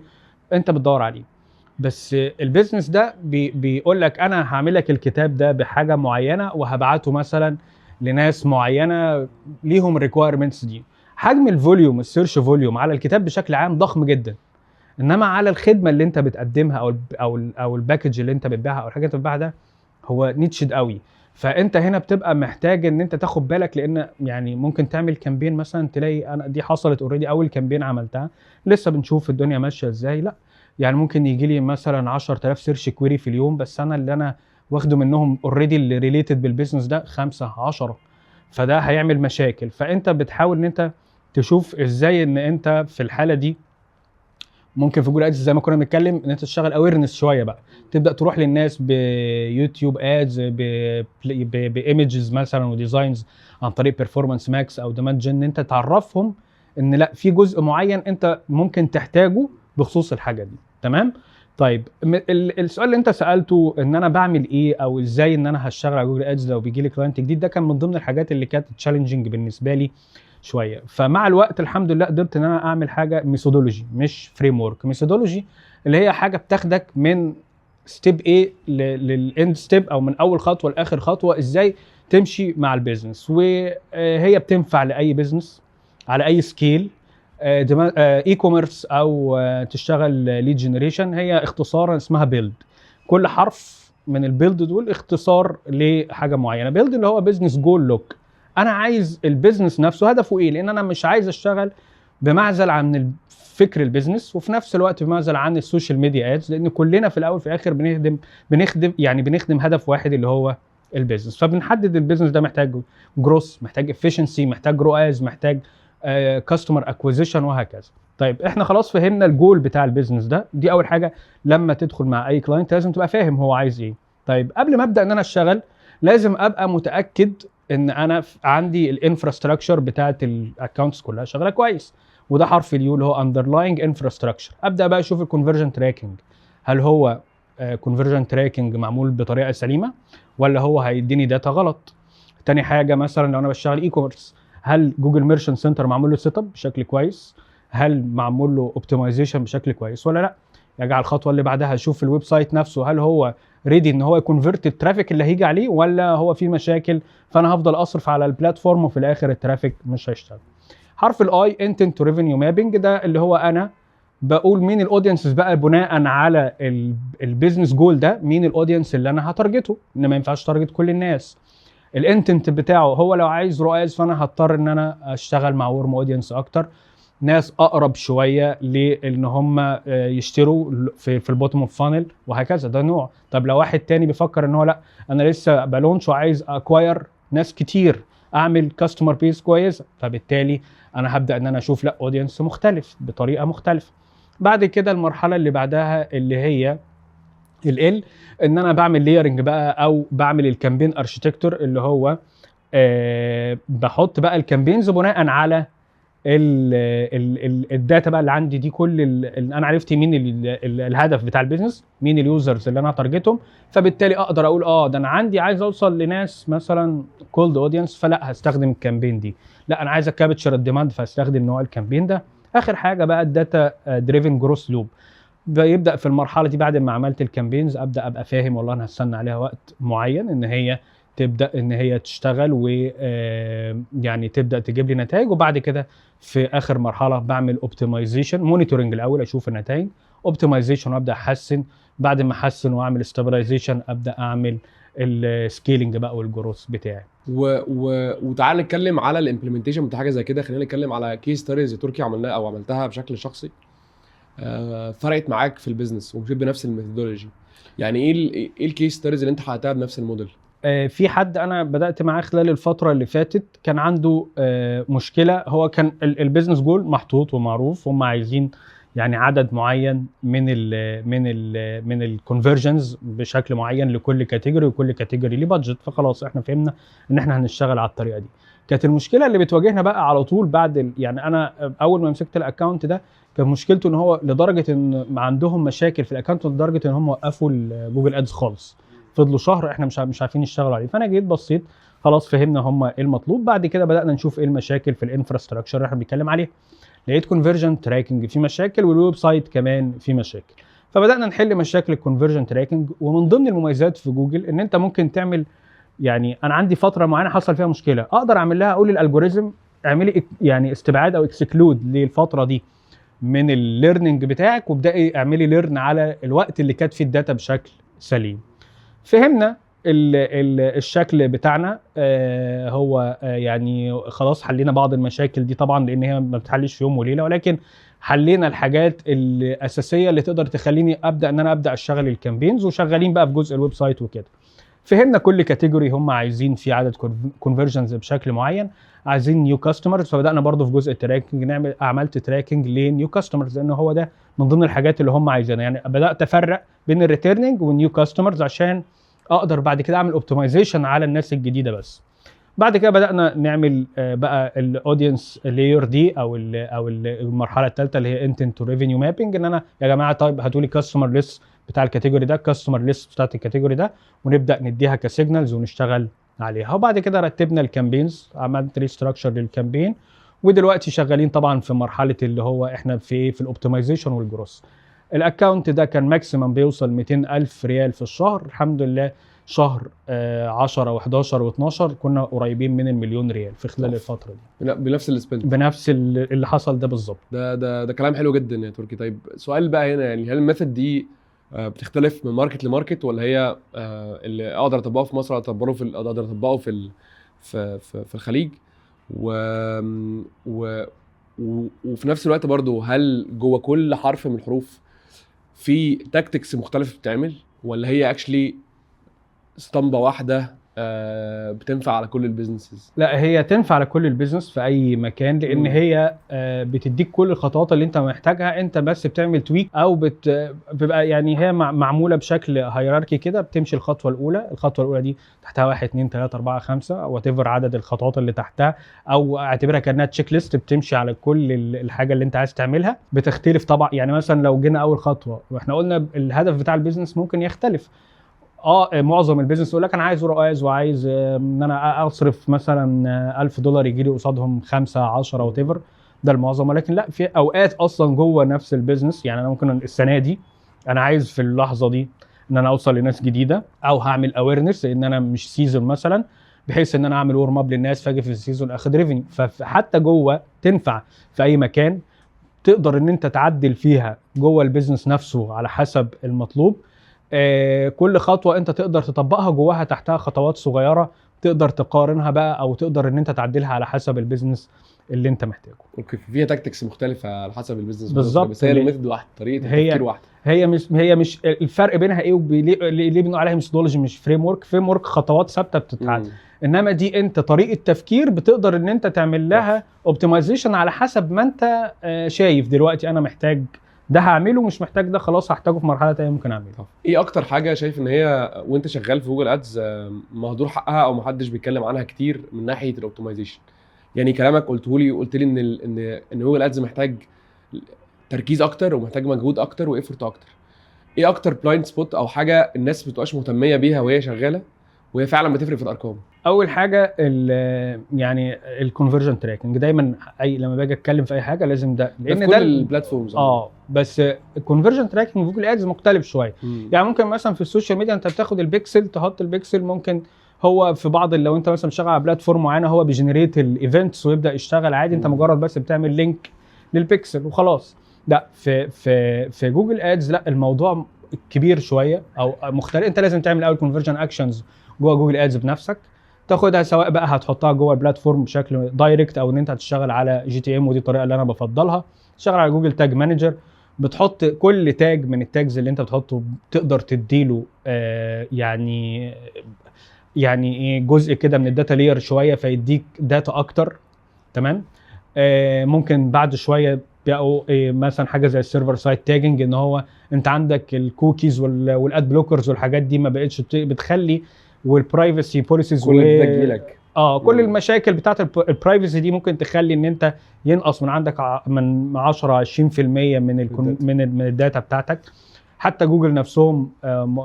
انت بتدور عليه. بس البيزنس ده بيقول لك انا هعمل لك الكتاب ده بحاجه معينه وهبعته مثلا لناس معينه ليهم الريكويرمنتس دي. حجم الفوليوم، السيرش فوليوم على الكتاب بشكل عام ضخم جدا، انما على الخدمه اللي انت بتقدمها او الباكج اللي انت بتبيعها او الحاجه اللي انت بتبيعها ده هو نيتشد قوي. فانت هنا بتبقى محتاج ان انت تاخد بالك، لان يعني ممكن تعمل كامبين مثلا تلاقي انا دي حصلت اوريدي، اول كامبين عملتها لسه بنشوف الدنيا ماشيه ازاي. لا يعني ممكن يجي لي مثلا 10000 سيرش كويري في اليوم، بس انا اللي انا واخده منهم اوريدي اللي ريليتد بالبيزنس ده 5 10، فده هيعمل مشاكل. فانت بتحاول ان انت تشوف ازاي ان انت في الحاله دي ممكن في جوجل ادز زي ما كنا بنتكلم ان انت تشتغل اويرنس شويه بقى، تبدا تروح للناس بيوتيوب ادز بايمجز مثلا وديزاينز عن طريق بيرفورمانس ماكس او ديماند جن، ان انت تعرفهم ان لا في جزء معين انت ممكن تحتاجه بخصوص الحاجه دي. تمام. طيب السؤال اللي انت سالته ان انا بعمل ايه او ازاي ان انا هشتغل على جوجل ادز لو بيجي لي كلاينت جديد، ده كان من ضمن الحاجات اللي كانت تشالنجينج بالنسبه لي شويه. فمع الوقت الحمد لله قدرت ان انا اعمل حاجه ميثودولوجي مش فريم ورك. ميثودولوجي اللي هي حاجه بتاخدك من ستيب ايه للاند ستيب او من اول خطوه لاخر خطوه ازاي تمشي مع البيزنس، وهي بتنفع لاي بيزنس على اي سكيل، اي كوميرس او تشتغل ليد جنريشن. هي اختصارا اسمها بيلد، كل حرف من البيلد دول اختصار لحاجه معينه. بيلد اللي هو بيزنس جول لوك، انا عايز البيزنس نفسه هدفه ايه، لان انا مش عايز اشتغل بمعزل عن فكر البيزنس وفي نفس الوقت بمعزل عن السوشيال ميديا ادز، لان كلنا في الاول في الاخر بنخدم هدف واحد اللي هو البيزنس. فبنحدد البيزنس ده محتاج جروث، محتاج افيشنسي، محتاج رؤاز، محتاج كاستمر اكوزيشن وهكذا. طيب احنا خلاص فهمنا الجول بتاع البيزنس ده، دي اول حاجه لما تدخل مع اي كلاينت لازم تبقى فاهم هو عايز ايه. طيب قبل ما ابدا ان انا اشتغل لازم ابقى متاكد ان انا عندي الانفراستراكشر بتاعه الاكونتس كلها شغاله كويس، وده حرف اليو اللي هو اندرلاينج انفراستراكشر. ابدا بقى اشوف الكونفرجن تراكنج، هل هو كونفرجن تراكنج معمول بطريقه سليمه ولا هو هيديني داتا غلط. تاني حاجه مثلا لو انا بشتغل اي كوميرس، هل جوجل ميرشنت سنتر معمول له سيت اب بشكل كويس، هل معمول له اوبتمايزيشن بشكل كويس ولا لا. يرجع الخطوه اللي بعدها اشوف الويب سايت نفسه هل هو ريدي ان هو يكونفرت الترافيك اللي هيجي عليه ولا هو فيه مشاكل، فانا هفضل اصرف على البلاتفورم وفي الاخر الترافيك مش هيشتغل. حرف الاي انتنت تو ريفينيو مابنج، ده اللي هو انا بقول مين الاودينسز بقى بناء على البيزنس جول ده، مين الاودينس اللي انا هتارجته، ان ما ينفعش تارجت كل الناس. الانتنت بتاعه هو لو عايز رؤاز فانا هضطر ان انا اشتغل مع ورم اودينس اكتر، ناس اقرب شويه لان هم يشتروا في البوتوم اوف فانل وهكذا، ده نوع. طب لو واحد تاني بيفكر ان هو لا انا لسه بلونش وعايز اكواير ناس كتير اعمل كاستمر بيس كويس، فبالتالي انا هبدا ان انا اشوف لا اودينس مختلف بطريقه مختلفه. بعد كده المرحله اللي بعدها اللي هي ال ان انا بعمل ليرنج بقى او بعمل الكامبين اركتكتور، اللي هو بحط بقى الكامبينز بناء على الداتا بقى اللي عندي دي، كل انا عرفت مين الهدف بتاع البيزنس، مين اليوزرز اللي انا هتارجتهم، فبالتالي اقدر اقول ده انا عندي عايز اوصل لناس مثلا كولد اودينس فلا هستخدم الكامبين دي، لا انا عايز اكابتشر الديماند فهستخدم نوع الكامبين ده. اخر حاجه بقى الداتا دريفن جروث لوب، بيبدا في المرحله دي بعد ما عملت الكامبينز ابدا ابقى فاهم والله انا هستنى عليها وقت معين ان هي تبدا ان هي تشتغل ويعني تبدا تجيب لي نتائج، وبعد كده في اخر مرحله بعمل اوبتمايزيشن مونيتورنج الاول اشوف النتائج، اوبتمايزيشن وابدا احسن، بعد ما احسن واعمل استابلايزيشن ابدا اعمل السكيلينج بقى والجروث بتاعي. وتعال نتكلم على الامبلمنتيشن بتاع حاجه زي كده. خلينا نتكلم على كيس ستاريز تركي عملناها او عملتها بشكل شخصي فرقت معاك في البيزنس ومشيت بنفس الميثودولوجي. يعني ايه الكيس ستاريز اللي انت حققتها بنفس الموديل؟ في حد انا بدات معاه خلال الفتره اللي فاتت كان عنده مشكله، هو كان البيزنس جول محطوط ومعروف، هم عايزين يعني عدد معين من الكونفرجنز بشكل معين لكل كاتيجوري، وكل كاتيجوري ليه بادجت، فخلاص احنا فهمنا ان احنا هنشتغل على الطريقه دي. كانت المشكله اللي بتواجهنا بقى على طول بعد يعني انا اول ما مسكت الاكونت ده كان مشكلته ان هو لدرجه ان عندهم مشاكل في الاكونت لدرجه ان هم وقفوا جوجل ادز خالص، فضلوا شهر احنا مش عارفين نشتغل عليه. فانا جيت بصيت خلاص فهمنا هم ايه المطلوب، بعد كده بدانا نشوف ايه المشاكل في الانفراستراكشر اللي احنا بنتكلم عليه، لقيت كونفرجن تراكنج في مشاكل والويب سايت كمان في مشاكل، فبدانا نحل مشاكل الكونفرجن تراكنج. ومن ضمن المميزات في جوجل ان انت ممكن تعمل، يعني انا عندي فتره معينه حصل فيها مشكله اقدر اعمل لها اقول للالجوريزم اعملي يعني استبعاد او اكسكلود للفتره دي من الليرنينج بتاعك، وابداي اعملي ليرن على الوقت اللي كانت فيه الداتا بشكل سليم. فهمنا الشكل بتاعنا هو يعني خلاص حلينا بعض المشاكل دي طبعا لان هي ما بتحلش في يوم وليله، ولكن حلينا الحاجات الاساسيه اللي تقدر تخليني ابدا ان انا ابدا اشتغل الكامبينز، وشغالين بقى في جزء الويب سايت وكده. فهمنا كل كاتيجوري هم عايزين في عدد كونفرجنز بشكل معين، عايزين نيو كاستمرز، فبدانا برضو في جزء التراكنج عملت تراكنج لنيو كاستمرز، لان هو ده من ضمن الحاجات اللي هم عايزينها. يعني بدات افرق بين الريتيرنينج والنيو كاستمرز عشان اقدر بعد كده اعمل اوبتمايزيشن على الناس الجديده بس. بعد كده بدانا نعمل بقى الاودينس لاير دي او المرحله الثالثه اللي هي انتنت تو ريفينيو مابينج، ان انا يا جماعه طيب هاتوا لي كاستمر ليست بتاع الكاتيجوري ده، كاستمر ليست بتاعت الكاتيجوري ده، ونبدا نديها كسيجنالز ونشتغل عليها. وبعد كده رتبنا الكامبينز، عملت ريستراكشر للكامبين، ودلوقتي شغالين طبعا في مرحله اللي هو احنا في الاوبتمايزيشن والجروس. الاكونت ده كان ماكسيمم بيوصل 200,000 ريال في الشهر، الحمد لله شهر 10 و11 و12 كنا قريبين من المليون ريال في خلال الفتره دي، بنفس السبند، بنفس اللي حصل ده بالظبط. ده كلام حلو جدا يا تركي. طيب سؤال بقى هنا، يعني هل الميثود دي بتختلف من ماركت لماركت، ولا هي اللي اقدر اطبقه في مصر اقدر اطبقه في الخليج، وفي نفس الوقت برضو هل جوه كل حرف من الحروف في تاكتكس مختلفه بتتعمل، ولا هي اكشلي اسطمبه واحده بتنفع على كل البيزنسز؟ لا، هي تنفع على كل البيزنس في اي مكان، لان هي بتديك كل الخطوات اللي انت محتاجها، انت بس بتعمل تويك او بيبقى يعني هي معموله بشكل هيراركي كده، بتمشي الخطوه الاولى دي تحتها 1 2 3 4 5 او وات ايفر عدد الخطوات اللي تحتها، او اعتبرها كانها تشيك ليست بتمشي على كل الحاجه اللي انت عايز تعملها. بتختلف طبعا، يعني مثلا لو جينا اول خطوه واحنا قلنا الهدف بتاع البيزنس ممكن يختلف. معظم البيزنس يقول لك انا عايز رؤاز، وعايز ان انا اصرف مثلا $1000 يجي لي قصادهم 5 10 وات ايفر، ده المعظم. ولكن لا، في اوقات اصلا جوه نفس البيزنس، يعني انا ممكن السنه دي انا عايز في اللحظه دي ان انا اوصل لناس جديده، او هعمل اويرنس ان انا مش سيزون مثلا، بحيث ان انا اعمل ورم اب للناس، فاجي في السيزون اخد ريفينيو. فحتى جوه تنفع في اي مكان، تقدر ان انت تعدل فيها جوه البيزنس نفسه على حسب المطلوب. كل خطوه انت تقدر تطبقها جواها تحتها خطوات صغيره تقدر تقارنها بقى، او تقدر ان انت تعدلها على حسب البيزنس اللي انت محتاجه. اوكي، فيها تاكتكس مختلفه على حسب البيزنس بالظبط، بس هي الميثود واحده، طريقه التفكير واحده. هي مش الفرق بينها ايه، ليه بنقول عليها ميثودولوجي مش فريم ورك خطوات ثابته بتتعدل. انما دي انت طريقه تفكير بتقدر ان انت تعمل لها اوبتمايزيشن على حسب ما انت شايف دلوقتي انا محتاج ده هعمله، مش محتاج ده خلاص هحتاجه في مرحله تانية ممكن اعمله. ايه اكتر حاجه شايف ان هي وانت شغال في جوجل ادز مهدور حقها او محدش بيتكلم عنها كتير من ناحيه الاوبتمايزيشن؟ يعني كلامك قلت لي ان جوجل ادز محتاج تركيز اكتر، ومحتاج مجهود اكتر وايفورت اكتر. ايه اكتر بلايند سبوت او حاجه الناس ما بتبقاش مهتميه بيها وهي شغاله وهي فعلا بتفرق في الارقام؟ اول حاجه يعني الكونفرجن تراكنج. دايما لما باجي اتكلم في اي حاجه لازم ده، لان ده كل البلاتفورمز. بس الكونفرجن تراكنج في جوجل ادز مختلف شويه. يعني ممكن مثلا في السوشيال ميديا انت بتاخد البيكسل، تحط البيكسل، ممكن هو في بعض لو انت مثلا شغال على بلاتفورم معينه هو بيجنريت الايفنتس ويبدا يشتغل عادي، انت مجرد بس بتعمل لينك للبيكسل وخلاص. لا، في جوجل ادز لا، الموضوع كبير شويه او مختلف. انت لازم تعمل اول كونفرجن اكشنز جوه جوجل ادز بنفسك، تاخدها سواء بقى هتحطها جوه البلاتفورم بشكل دايركت، او ان انت هتشتغل على GTM، ودي الطريقه اللي انا بفضلها. تشتغل على جوجل تاج مانجر، بتحط كل تاج من التاجز اللي انت بتحطه تقدر تديله يعني ايه جزء كده من الداتا لير شويه، فيديك داتا اكتر. تمام. ممكن بعد شويه بقوا مثلا حاجه زي السيرفر سايد تاجنج، ان هو انت عندك الكوكيز والاد بلوكرز والحاجات دي ما بقتش بتخلي، والبرايفسي بوليسيز كل المشاكل بتاعت البرايفسي دي ممكن تخلي ان انت ينقص من عندك من 10 20% من الداتا بتاعتك. حتى جوجل نفسهم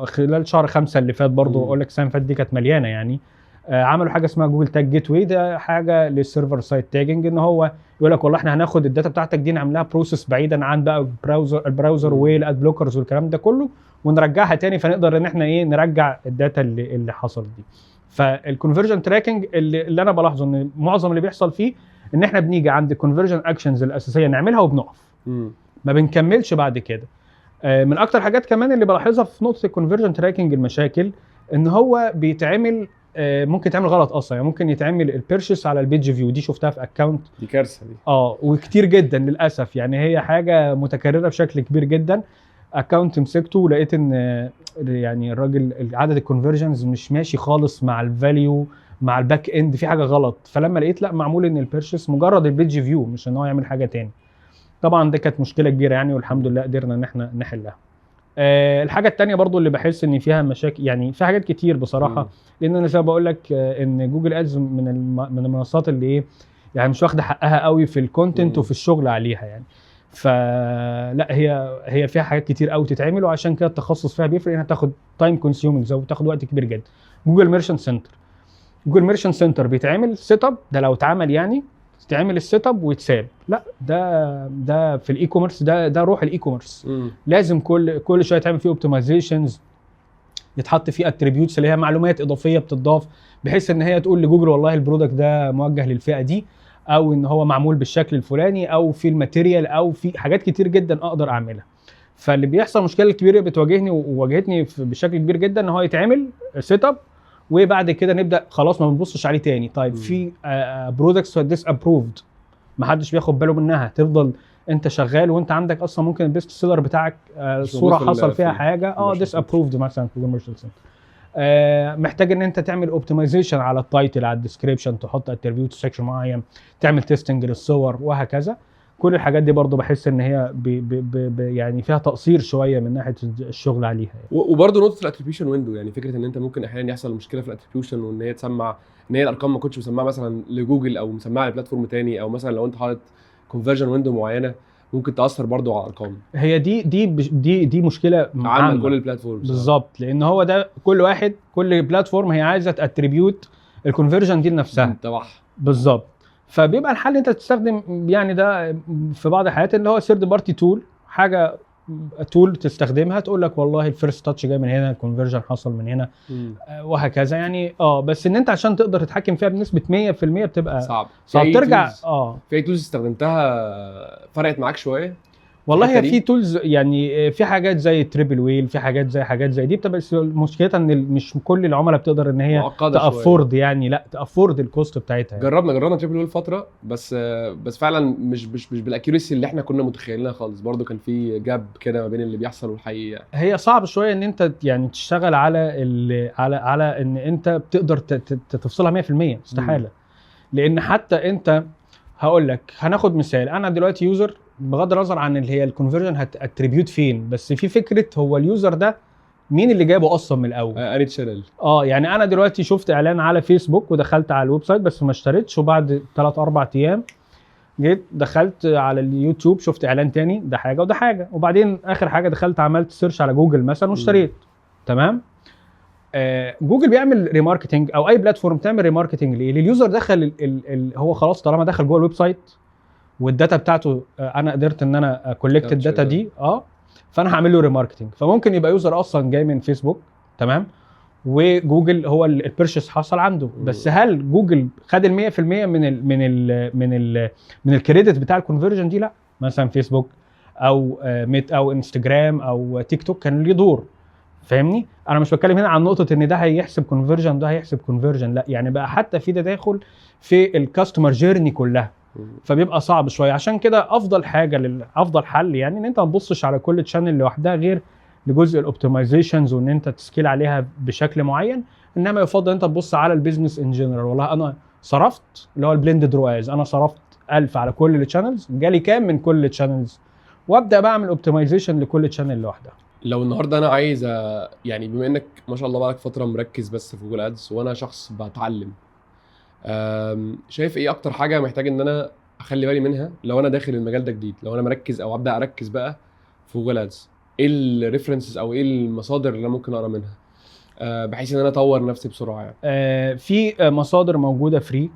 خلال شهر 5 اللي فات برضو اقول لك السنه اللي فاتت دي كانت مليانه يعني، عملوا حاجه اسمها جوجل تاج جيت واي. ده حاجه للسيرفر سايد تاجنج، ان هو يقول لك والله احنا هناخد الداتا بتاعتك دي نعملها بروسيس بعيدا عن بقى البراوزر والاد بلوكرز والكلام ده كله، ونرجعها تاني، فنقدر ان احنا نرجع الداتا اللي حصلت دي. فالكونفرجن تراكنج اللي انا بلاحظه ان معظم اللي بيحصل فيه ان احنا بنيجي عند الكونفرجن اكشنز الاساسيه نعملها وبنقف، ما بنكملش بعد كده. من اكتر حاجات كمان اللي بلاحظها في نقطه الكونفرجن تراكنج المشاكل، ان هو بيتعمل ممكن يتعمل غلط اصلا. يعني ممكن يتعمل البيرشيس على البيج فيو، دي شفتها في اكونت، دي كارثه دي. وكتير جدا للاسف، يعني هي حاجه متكرره بشكل كبير جدا. اكونت مسكته ولقيت ان يعني الراجل عدد الكونفرجنز مش ماشي خالص مع الفاليو مع الباك اند، في حاجه غلط. فلما لقيت لا معمول ان البيرشيس مجرد البيج فيو مش ان هو يعمل حاجه تاني. طبعا دي كانت مشكله كبيره يعني، والحمد لله قدرنا ان احنا نحلها. الحاجه التانية برضو اللي بحس ان فيها مشاكل، يعني في حاجات كتير بصراحه، لان انا زي ما بقول لك ان جوجل ادز من المنصات اللي ايه يعني مش واخده حقها قوي في الكونتنت وفي الشغل عليها يعني. فلا هي فيها حاجات كتير قوي تتعمل، وعشان كده التخصص فيها بيفرق، انها تاخد تايم كونسيومينج وبتاخد وقت كبير جدا. جوجل ميرشنت سنتر بيتعمل سيت اب، ده لو اتعمل يعني تعمل السيت اب ويتساب، لا ده في الاي كوميرس، ده روح الاي كوميرس. لازم كل شويه تعمل فيه اوبتمايزيشنز، يتحط فيه اتريبيوتس اللي هي معلومات اضافيه بتضاف، بحيث ان هي تقول لجوجل والله البرودكت ده موجه للفئه دي، او ان هو معمول بالشكل الفلاني، او في الماتيريال، او في حاجات كتير جدا اقدر اعملها. فاللي بيحصل مشكله الكبيره بتواجهني وواجهتني بشكل كبير جدا، ان هو يتعمل سيت اب وبعد كده نبدا خلاص ما بنبصش عليه تاني. طيب في برودكتس ديس ابروفد ما حدش بياخد باله منها، تفضل انت شغال وانت عندك اصلا ممكن البيست سيلر بتاعك صوره حصل فيها حاجه ديس ابروفد مثلا في كوميرشال سنتر. محتاج ان انت تعمل اوبتمايزيشن على التايتل، على الديسكريبشن، تحط اتريبيوت سيكشن معين، تعمل تيستنج للصور وهكذا. كل الحاجات دي برضو بحس ان هي يعني فيها تقصير شويه من ناحيه الشغل عليها يعني. وبرضه نقطه الاتريبيوشن ويندو، يعني فكره ان انت ممكن احيانا يحصل مشكله في الاتريبيوشن، وان هي تسمع ان هي الارقام ما كنتش مسمعه مثلا لجوجل او مسمعه لبلاتفورم تاني، او مثلا لو انت حاطط كونفرجن ويندو معينه ممكن تاثر برضه على الارقام. هي دي مشكله عامه كل البلاتفورمز بالظبط، لان هو ده كل بلاتفورم هي عايزه تاتريبيوت الكونفرجن دي لنفسها بالظبط. فبيبقى الحل انت تستخدم يعني ده في بعض الحالات اللي هو ثيرد بارتي تول، حاجه تول تستخدمها تقول لك والله الفيرست تاتش جاي من هنا، الكونفرجن حصل من هنا وهكذا يعني. بس ان انت عشان تقدر تتحكم فيها بنسبه 100% بتبقى صعب ترجع. في تولز استخدمتها فرقت معاك شويه؟ والله هي في تولز يعني، في حاجات زي تريبل ويل، في حاجات زي دي بتبقى مشكلتها ان مش كل العملاء بتقدر ان هي تافورد يعني، لا تافورد الكوست بتاعتها يعني. جربنا تريبل ويل فتره، بس فعلا مش بالاكيوريسي اللي احنا كنا متخيلينها خالص، برضو كان في جاب كده ما بين اللي بيحصل والحقيقه. هي صعب شويه ان انت يعني تشتغل على ان انت بتقدر تفصلها 100%، استحاله. لان حتى انت هقول لك، هناخد مثال، انا دلوقتي يوزر بغض النظر عن اللي هي الكونفرجن هتاتريبيوت فين، بس في فكره هو اليوزر ده مين اللي جابه اصلا من الاول. اني تشانل يعني انا دلوقتي شفت اعلان على فيسبوك ودخلت على الويب سايت بس ما اشتريتش، وبعد 3-4 ايام جيت دخلت على اليوتيوب شفت اعلان تاني، ده حاجه وده حاجه، وبعدين اخر حاجه دخلت عملت سيرش على جوجل مثلا واشتريت. تمام. جوجل بيعمل ريماركتنج او اي بلاتفورم تعمل ريماركتنج ليه؟ لليوزر دخل هو خلاص طالما دخل جوه الويب سايت والداتا بتاعته انا قدرت ان انا كولكت الداتا دي فانا هعمل له ريماركتنج. فممكن يبقى يوزر اصلا جاي من فيسبوك، تمام، وجوجل هو البيرشيس حصل عنده، بس هل جوجل خد ال 100% من الكريدت بتاع الكونفرجن دي؟ لا. مثلا فيسبوك او ميت او انستجرام او تيك توك كان ليه دور، فاهمني؟ انا مش بتكلم هنا عن نقطه ان ده هيحسب كونفرجن ده هيحسب كونفرجن، لا، يعني بقى حتى في تداخل في الكاستمر جيرني كلها، فبيبقى صعب شويه. عشان كده افضل حل يعني ان انت ما تبصش على كل تشانل لوحدها غير لجزء الاوبتمايزيشنز وان انت تسكيل عليها بشكل معين، انما يفضل انت تبص على البيزنس ان جنرال. والله انا صرفت اللي هو البلندد رواز، انا صرفت 1000 على كل التشانلز، جالي كام من كل التشانلز، وابدا بعمل اوبتمايزيشن لكل تشانل لوحدها. لو النهارده انا عايز يعني بما انك ما شاء الله بقالك فتره مركز بس في جوجل ادز وانا شخص بتعلم، شايف ايه اكتر حاجه محتاج ان انا اخلي بالي منها لو انا داخل المجال ده جديد، لو انا مركز او ابدا اركز بقى في جوجل ادز؟ ايه الريفرنسز او ايه المصادر اللي انا ممكن اقرا منها بحيث ان انا اطور نفسي بسرعه يعني؟ في مصادر موجوده فري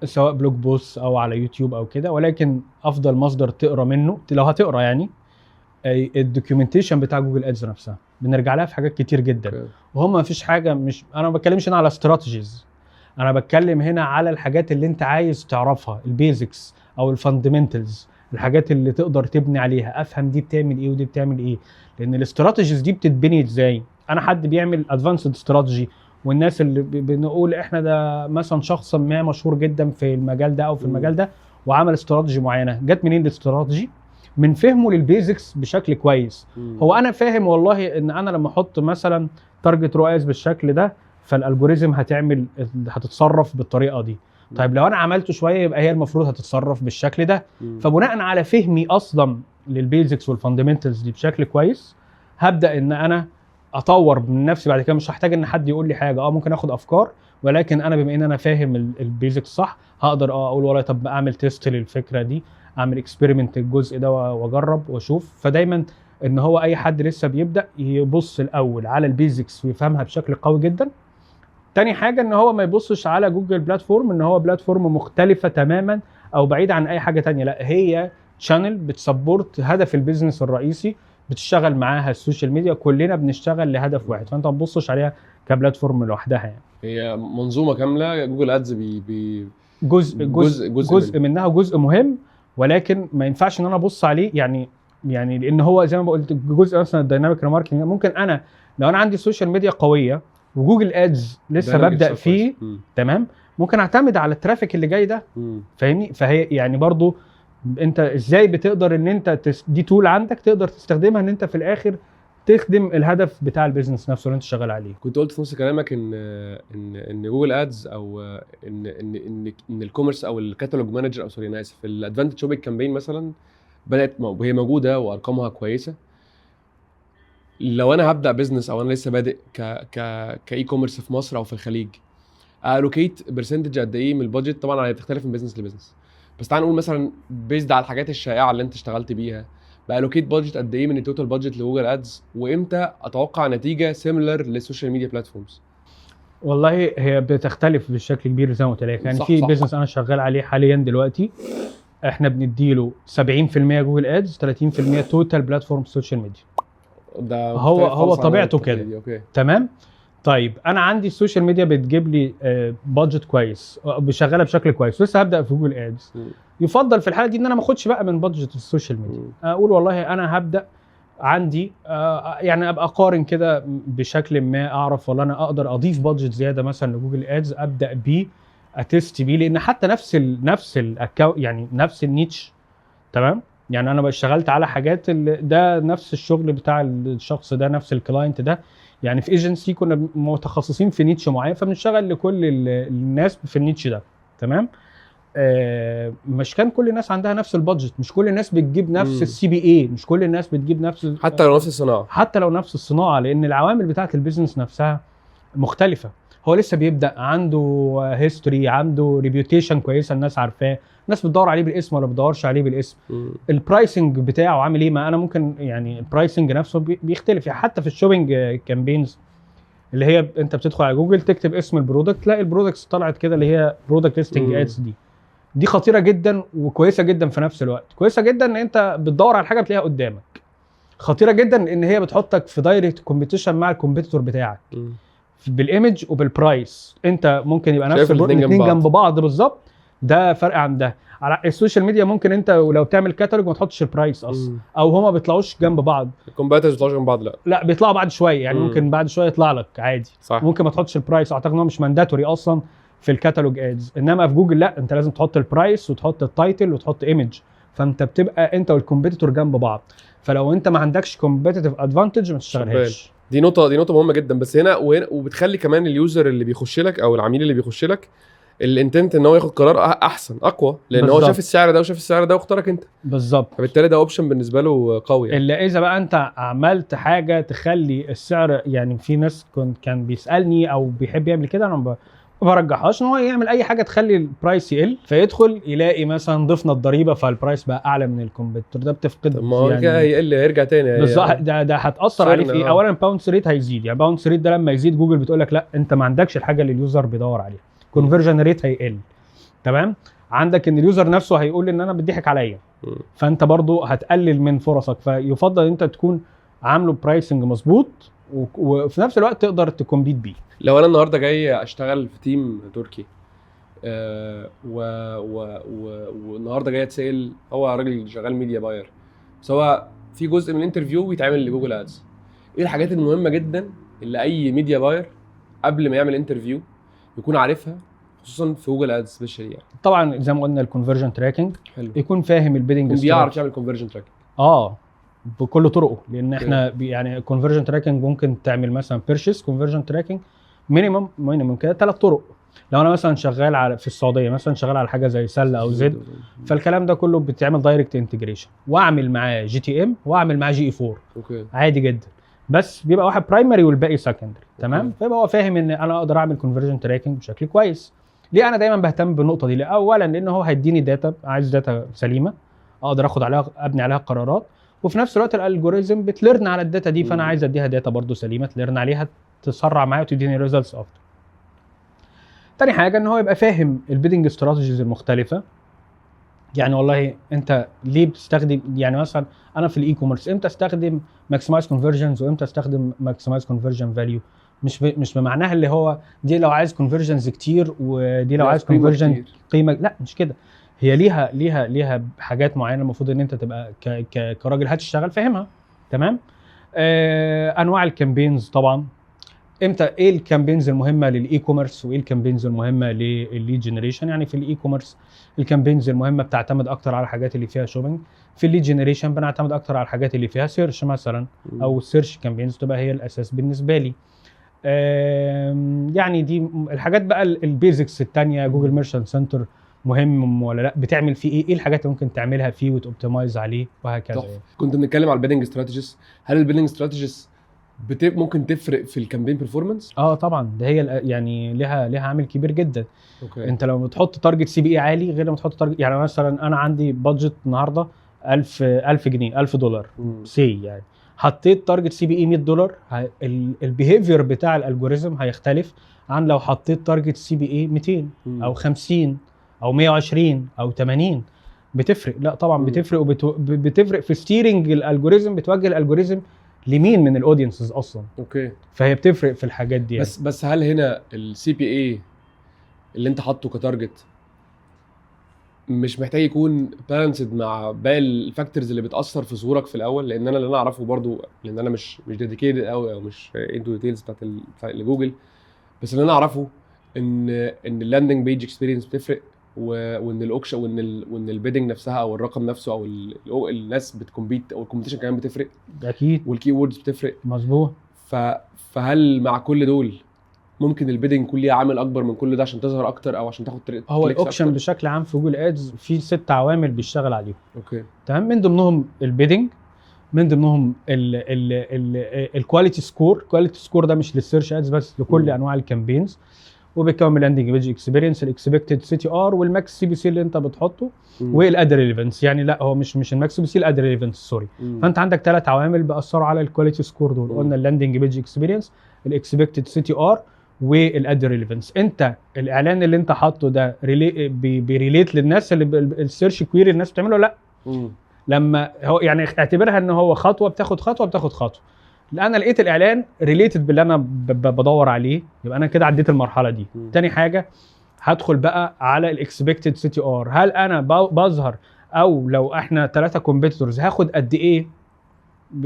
سواء بلوج بوست او على يوتيوب او كده، ولكن افضل مصدر تقرا منه لو هتقرا يعني الدوكيومنتيشن بتاع جوجل ادز نفسها، بنرجع لها في حاجات كتير جدا. وهم ما فيش حاجه، مش انا ما بتكلمش هنا على استراتيجيز، انا بتكلم هنا على الحاجات اللي انت عايز تعرفها، البيزكس او الفاندمنتالز، الحاجات اللي تقدر تبني عليها، افهم دي بتعمل ايه ودي بتعمل ايه. لان الاستراتيجيز دي بتتبني ازاي؟ انا حد بيعمل ادفانسد استراتيجي، والناس اللي بنقول احنا ده مثلا شخص ما مشهور جدا في المجال ده او في المجال ده وعمل استراتيجي معينه، جت منين الاستراتيجي؟ من فهمه للبيزكس بشكل كويس. هو انا فاهم والله ان انا لما احط مثلا تارجت رؤيس بالشكل ده فالالجوريزم هتتصرف بالطريقه دي. طيب لو انا عملته شويه يبقى هي المفروض هتتصرف بالشكل ده. فبناء على فهمي اصلا للبيزكس والفاندمنتالز دي بشكل كويس هبدا ان انا اطور من نفسي بعد كده. مش هحتاج ان حد يقول لي حاجه، ممكن اخد افكار، ولكن انا بما ان انا فاهم البيزكس صح هقدر اقول والله طب اعمل تيست للفكره دي، اعمل اكسبيرمنت الجزء ده واجرب واشوف. فدايما ان هو اي حد لسه بيبدا يبص الاول على البيزكس ويفهمها بشكل قوي جدا. تاني حاجه ان هو ما يبصش على جوجل بلاتفورم ان هو بلاتفورم مختلفه تماما او بعيده عن اي حاجه تانية، لا هي شانل بتسبورت هدف البيزنس الرئيسي، بتشتغل معاها السوشيال ميديا، كلنا بنشتغل لهدف واحد. فانت ما تبصش عليها كبلاتفورم لوحدها يعني. هي منظومه كامله. جوجل ادز جزء منها جزء مهم، ولكن ما ينفعش ان انا ابص عليه يعني لان هو زي ما قلت جزء مثلا الدايناميك ريماركتنج. ممكن انا لو انا عندي سوشيال ميديا قويه وجوجل ادز لسه ببدا فيه تمام، ممكن اعتمد على الترافيك اللي جاي ده. فاهمني؟ فهي يعني برضو انت ازاي بتقدر ان انت دي تول عندك تقدر تستخدمها ان انت في الاخر تخدم الهدف بتاع البيزنس نفسه اللي انت شغال عليه. كنت قلت في نص كلامك ان جوجل ادز او ان الكوميرس او الكاتالوج مانجر او سوري انا اسف الادفانتج شوبينج كامبين مثلا بدات وهي موجوده وارقامها كويسه. لو انا هبدا بيزنس او انا لسه بادئ كاي كوميرس في مصر او في الخليج، الوكيت برسنتج قد ايه من البادجت؟ طبعا بتختلف من بيزنس لبيزنس، بس تعال نقول مثلا بيزد على الحاجات الشائعه اللي انت اشتغلت بيها، بالوكيت بادجت قد ايه من التوتال بادجت لجوجل ادز، وامتى اتوقع نتيجه سيميلر للسوشيال ميديا بلاتفورمز؟ والله هي بتختلف بشكل كبير زي ما قلت لك. يعني في بيزنس انا شغال عليه حاليا دلوقتي احنا بنديله 70% جوجل ادز 30% توتال بلاتفورم سوشيال ميديا. ده هو طبيعته كده. تمام. طيب انا عندي السوشيال ميديا بتجيب لي بادجت كويس بشغلها بشكل كويس، لسه هبدا في جوجل ادز. يفضل في الحاله دي ان انا ما اخدش بقى من بادجت السوشيال ميديا، اقول والله انا هبدا عندي يعني ابقى اقارن كده بشكل ما، اعرف والله انا اقدر اضيف بادجت زياده مثلا لجوجل ادز ابدا بيه اتست بيه، لان حتى نفس الاكونت يعني نفس النيتش. تمام. يعني انا اشتغلت على حاجات ده نفس الشغل بتاع الشخص ده نفس الكلاينت ده. يعني في ايجنسي كنا متخصصين في نيتش معين فبنشتغل لكل الناس في النيتش ده. تمام. مش كان كل الناس عندها نفس البادجت، مش كل الناس بتجيب نفس السي بي اي، مش كل الناس بتجيب نفس حتى لو نفس الصناعه، حتى لو نفس الصناعه، لان العوامل بتاعه البيزنس نفسها مختلفه. هو لسه بيبدا، عنده هيستوري، عنده ريبيوتيشن كويسه، الناس عارفاه، الناس بتدور عليه بالاسم ولا بتدورش عليه بالاسم. البرايسنج بتاعه عامل ايه؟ ما انا ممكن يعني البرايسنج نفسه بيختلف. يعني حتى في الشوبينج كامبينز اللي هي انت بتدخل على جوجل تكتب اسم البرودكت تلاقي البرودكتس طلعت كده اللي هي برودكت ليستنج ادز. دي خطيره جدا وكويسه جدا في نفس الوقت. كويسه جدا ان انت بتدور على حاجه بتلاقيها قدامك، خطيره جدا ان هي بتحطك في دايركت كومبيتيشن مع الكومبيتيتور بتاعك بالايمج وبالبرايس. انت ممكن يبقى نفس الاثنين جنب بعض بالظبط، ده فرق عن ده. على السوشيال ميديا ممكن انت لو تعمل كاتالوج ما تحطش البرايس اصلا، او هما بيطلعوش جنب بعض. الكومبيتيتورز بيطلعوش جنب بعض؟ لا بيطلعوا بعد شويه يعني. ممكن بعد شويه يطلع لك عادي صح. ممكن ما تحطش البرايس، اعتقد ان هو مش مانداتوري اصلا في الكاتالوج ادز. انما في جوجل لا، انت لازم تحط البرايس وتحط التايتل وتحط ايمج، فانت بتبقى انت والكومبيتيتور جنب بعض. فلو انت ما عندكش كومبيتيتيف ادفانتج ما تشتغلهاش. دي نقطه مهمه جدا. بس هنا وبتخلي كمان اليوزر اللي بيخش لك او العميل اللي بيخش لك الانتنت ان هو ياخد قرار احسن اقوى، لان بالزبط. هو شاف السعر ده وشاف السعر ده واختارك انت بالظبط، فبالتالي ده اوبشن بالنسبه له قوي يعني. الا اذا بقى انت عملت حاجه تخلي السعر، يعني في ناس كان بيسالني او بيحب يعمل كده، انا ما برجحهاش ان هو يعمل اي حاجه تخلي البرايس يقل، فيدخل يلاقي مثلا ضفنا الضريبه فالبرايس بقى اعلى من الكومبيتيتور، ده بتفقد ما هو يعني هيقل هيرجع تاني بالظبط. ده هتاثر عليه في ايه؟ اولا باونس ريت هيزيد. يعني باونس ريت ده لما يزيد جوجل بتقول لك لا انت ما عندكش الحاجه اللي اليوزر بيدور عليها. كونفرجن ريت هيقل. تمام. عندك ان اليوزر نفسه هيقول ان انا بضحك عليا، فانت برضو هتقلل من فرصك. فيفضل ان انت تكون عامله برايسنج مظبوط وفي نفس الوقت تقدر تكمبيت بيه. لو انا النهارده جاي اشتغل في تيم تركي والنهارده جاي اتسال، هو راجل شغال ميديا باير، بس هو في جزء من الانترفيو بيتعمل لجوجل ادز، ايه الحاجات المهمه جدا اللي اي ميديا باير قبل ما يعمل انترفيو يكون عارفها خصوصا في جوجل ادز سبيشالي؟ يعني طبعا زي ما قلنا الكونفرجن تراكنج، يكون فاهم البيدنج، بيعرف يعمل كونفرجن تراكنج. بكل طرقه، لان احنا يعني كونفرجن تراكنج ممكن تعمل مثلا بيرشيس كونفرجن تراكنج مينيمم كده 3 طرق. لو انا مثلا شغال على في السعوديه مثلا شغال على حاجه زي سله او زد، فالكلام ده كله بتعمل دايركت انتجريشن، واعمل معاه جي تي ام واعمل معاه جي اي 4 اوكي عادي جدا، بس بيبقى واحد برايمري والباقي سكندري. تمام، فيبقى هو فاهم ان انا اقدر اعمل كونفرجن تراكنج بشكل كويس. ليه انا دايما بهتم بالنقطه دي؟ اولا لان هو هيديني داتا، عايز داتا سليمه اقدر اخد عليها ابني عليها قرارات، وفي نفس الوقت الالجوريزم بتلرن على الداتا دي، فانا عايز اديها داتا برضو سليمه تلرن عليها تسرع معايا وتديني ريزلتس افضل. تاني حاجه ان هو يبقى فاهم البيدنج استراتيجيز المختلفه. يعني والله انت ليه بتستخدم، يعني مثلا انا في الاي كوميرس امتى استخدم ماكسمايز كونفرجنز وامتى استخدم ماكسمايز كونفرجن فاليو؟ مش بمعناها اللي هو دي لو عايز كونفرجنز كتير ودي لو عايز كونفرجن قيمه، لا مش كده. هي ليها حاجات معينه المفروض ان انت تبقى كراجل هتشتغل فاهمها. تمام. انواع الكامبينز طبعا، امتى ايه الكامبينز المهمه للاي كوميرس وايه الكامبينز المهمه للليد جنريشن. يعني في الاي كوميرس الكامبينز المهمه بتعتمد اكتر على الحاجات اللي فيها شوبينج، في الليد جنريشن بنعتمد اكتر على الحاجات اللي فيها سيرش مثلا، او السيرش كامبينز تبقى هي الاساس بالنسبه لي. يعني دي الحاجات بقى البيزكس الثانيه. جوجل ميرشنت سنتر مهم ولا لا؟ بتعمل فيه ايه الحاجات اللي ممكن تعملها فيه وتوبتمايز عليه وهكذا. كنت بنتكلم على البيدنج استراتيجيز، هل البيدنج استراتيجيز ممكن تفرق في الكامبين بيرفورمانس؟ طبعا ده هي يعني ليها عامل كبير جدا. اوكي. انت لو بتحط تارجت سي بي اي عالي غير لما تحط تارجت، يعني مثلا انا عندي بادجت النهارده 1000 جنيه $1000 سي، يعني حطيت تارجت سي بي اي $100 البيهيفير بتاع الالجوريزم هيختلف عن لو حطيت تارجت سي بي اي 200 او 50 او 120 او 80. بتفرق، لا طبعا بتفرق، وبتفرق في ستيرنج الالجوريزم، بتوجه الالجوريزم لمين من الاودينسز اصلا. اوكي. فهي بتفرق في الحاجات دي يعني. بس هل هنا السي بي اي اللي انت حاطه كتارجت مش محتاج يكون بالانسد مع باقي الفاكتورز اللي بتاثر في ظهورك في الاول؟ لان انا اللي انا اعرفه برضو، لان انا مش ديديكيتد قوي او مش انتو ديتيلز بتاعت جوجل، بس اللي انا اعرفه ان اللاندنج بيج اكسبيرينس بتفرق، وان الاوكشن وان البيدنج نفسها او الرقم نفسه او الناس بتكمبيت او الكومبيتيشن كمان بتفرق اكيد، والكي ووردز بتفرق. مظبوط. فهل مع كل دول ممكن البيدنج يكون ليه عامل اكبر من كل ده عشان تظهر اكتر او عشان تاخد هو الاوكشن بشكل عام في جوجل ادز في 6 عوامل بيشتغل عليهم. اوكي تمام. من ضمنهم البيدنج، من ضمنهم الكواليتي سكور. الكواليتي سكور ده مش للسيرش ادز بس، لكل انواع الكامبينز، وبيكون من اللاندنج بيج اكسبيرينس، الاكسبكتد سي تي ار، والماكس سي بي سي اللي انت بتحطه، والاد ريليفنس. يعني لا هو مش الماكس سي بي سي، الاد ريليفنس سوري. فانت عندك 3 عوامل بيأثروا على الكواليتي سكور دول. قلنا اللاندنج بيج اكسبيرينس، الاكسبكتد سي تي ار، والاد ريليفنس. انت الاعلان اللي انت حاطه ده بيريليت للناس اللي السيرش كويري الناس بتعمله؟ لا. لما هو يعني اعتبرها ان هو خطوه بتاخد خطوه. لان انا لقيت الاعلان ريليتد باللي انا بدور عليه، يبقى انا كده عديت المرحله دي. تاني حاجه هدخل بقى على الاكسبكتد سي تي ار. هل انا بظهر، او لو احنا 3 كومبيتيتورز هاخد قد ايه؟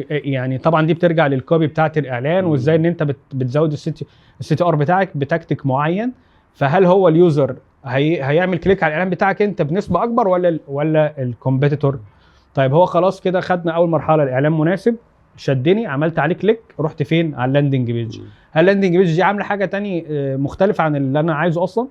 يعني طبعا دي بترجع للكوبي بتاعت الاعلان، وازاي ان انت بتزود السي تي ار بتاعك بتكتيك معين. فهل هو اليوزر هيعمل كليك على الاعلان بتاعك انت بنسبه اكبر ولا الكومبيتيتور؟ طيب هو خلاص كده خدنا اول مرحله، الاعلان مناسب شدني، عملت عليه كليك، رحت فين؟ على اللاندنج بيج. هل اللاندنج بيج دي عامله حاجه تاني مختلفه عن اللي انا عايزه اصلا،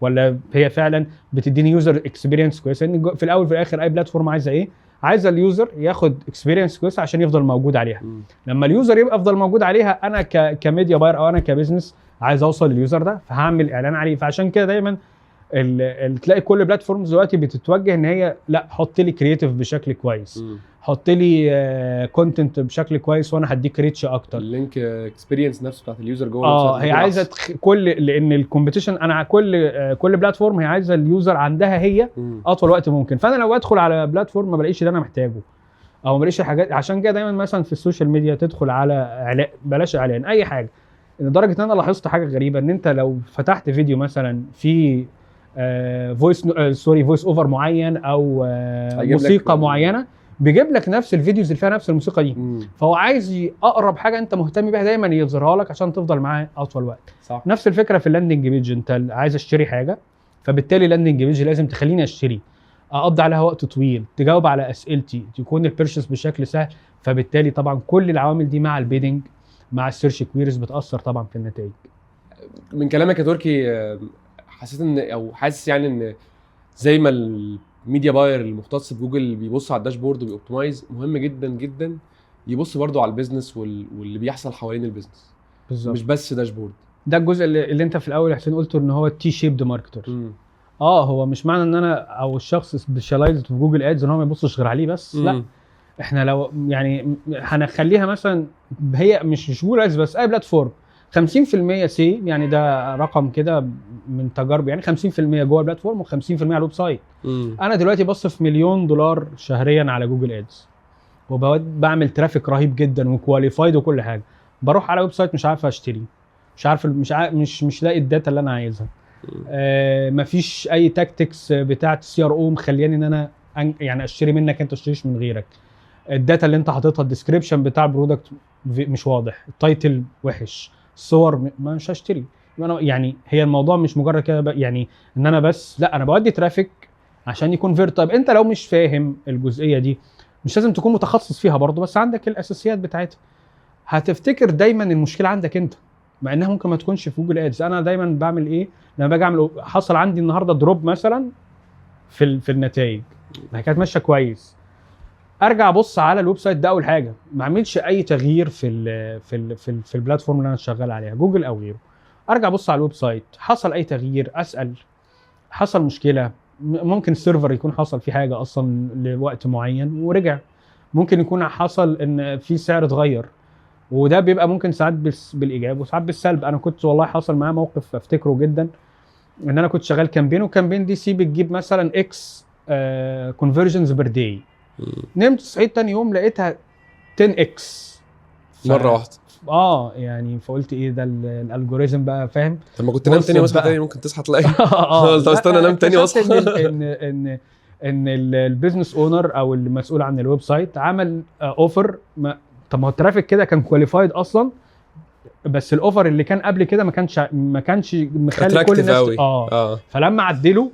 ولا هي فعلا بتديني يوزر اكسبيرينس كويسه؟ ان في الاول في الاخر اي بلاتفورم عايزه ايه؟ عايزه اليوزر ياخد اكسبيرينس كويسه عشان يفضل موجود عليها. لما اليوزر يبقى يفضل موجود عليها، انا كميديا باير او انا كبزنس عايز اوصل لليوزر ده، فهعمل اعلان عليه. فعشان كده دايما تلاقي كل بلاتفورمز دلوقتي بتتوجه ان هي لا حط لي كرييتيف بشكل كويس، حط لي كونتنت بشكل كويس وانا هديك ريتش اكتر. اللينك اكسبيرينس نفسه بتاعت اليوزر جوه هي عايزه لان الكومبيتيشن انا كل بلاتفورم هي عايزه اليوزر عندها هي اطول وقت ممكن. فانا لو ادخل على بلاتفورم ما بلاقيش اللي انا محتاجه او ما بلاقيش الحاجات، عشان كده دايما مثلا في السوشيال ميديا تدخل على اعلان، بلاش اعلان اي حاجه. لدرجه ان انا لاحظت حاجه غريبه، ان انت لو فتحت فيديو مثلا في فويس اوفر معين او موسيقى معينه، بيجيب لك نفس الفيديوز اللي فيها نفس الموسيقى دي. فهو عايز اقرب حاجه انت مهتم بيها دايما يظهرها لك عشان تفضل معاه اطول وقت. صح. نفس الفكره في اللاندنج بيج، انت عايز اشتري حاجه، فبالتالي اللاندنج بيج لازم تخليني اشتري. اقضي عليها وقت طويل، تجاوب على اسئلتي، تكون البيرشيس بشكل سهل. فبالتالي طبعا كل العوامل دي مع البيدنج مع السيرش كويريز بتاثر طبعا في النتائج. من كلامك يا تركي حسيت ان او حاسس يعني ان زي ما الميديا باير المختص بجوجل بيبص على الداشبورد وبيوبتمايز، مهم جدا جدا يبص برضو على البيزنس واللي بيحصل حوالين البيزنس، بالظبط. مش بس داشبورد. ده الجزء اللي انت في الاول يا حسين قلته ان هو التي شيبد ماركتر. هو مش معنى ان انا او الشخص سبيشالايزد في جوجل ادز ان هو ما يبصش غير عليه بس. لا، احنا لو يعني هنخليها مثلا هي مش جوجل ادز بس، اي بلاتفورم 50% سي، يعني ده رقم كده من تجارب، يعني 50% جوه البلاتفورم و50% على الويب سايت. انا دلوقتي بصرف $1 مليون شهريا على جوجل ادز، وبعمل ترافيك رهيب جدا وكواليفايد وكل حاجه. بروح على ويب سايت مش عارف اشتري، مش لاقي الداتا اللي انا عايزها. مفيش اي تاكتكس بتاعه السي ار او مخلياني ان انا يعني اشتري منك انت، اشتريش من غيرك. الداتا اللي انت حاططها، الديسكريبشن بتاع البرودكت مش واضح، التايتل وحش، الصور مش هشتري. يعني هي الموضوع مش مجرد كده يعني ان انا بس، لا، انا بودي ترافيك عشان يكون فير. طيب انت لو مش فاهم الجزئيه دي، مش لازم تكون متخصص فيها برضه، بس عندك الاساسيات بتاعتها، هتفتكر دايما المشكله عندك انت، مع انها ممكن ما تكونش في جوجل ادز. انا دايما بعمل ايه لما باجي اعمل، حصل عندي النهارده دروب مثلا في النتائج، كانت ماشيه كويس، ارجع ابص على الويب سايت ده اول حاجه، ما اعملش اي تغيير في البلاتفورم اللي انا شغال عليها، جوجل او غيره. ارجع ابص على الويب سايت، حصل اي تغيير، اسال، حصل مشكله، ممكن السيرفر يكون حصل فيه حاجه اصلا لوقت معين ورجع، ممكن يكون حصل ان في سعر اتغير، وده بيبقى ممكن ساعات بالايجاب وساعات بالسلب. انا كنت والله حصل معايا موقف افتكره جدا، ان انا كنت شغال كامبين، وكامبين دي سي بتجيب مثلا اكس كونفرجنز بير داي. نمت صحيت تاني يوم لقيتها 10 اكس مره واحده. يعني فقلت ايه ده الالجوريزم بقى، فاهم؟ طب ما كنت تنام تاني واصحى تاني، ممكن تصحى تلاقي طب استنى انام تاني واصحى. ان البيزنس اونر او المسؤول عن الويب سايت عمل اوفر. طب ما هو الترافيك كده كان كواليفايد اصلا، بس الاوفر اللي كان قبل كده ما كانش مخلي كل الناس فلما عدله،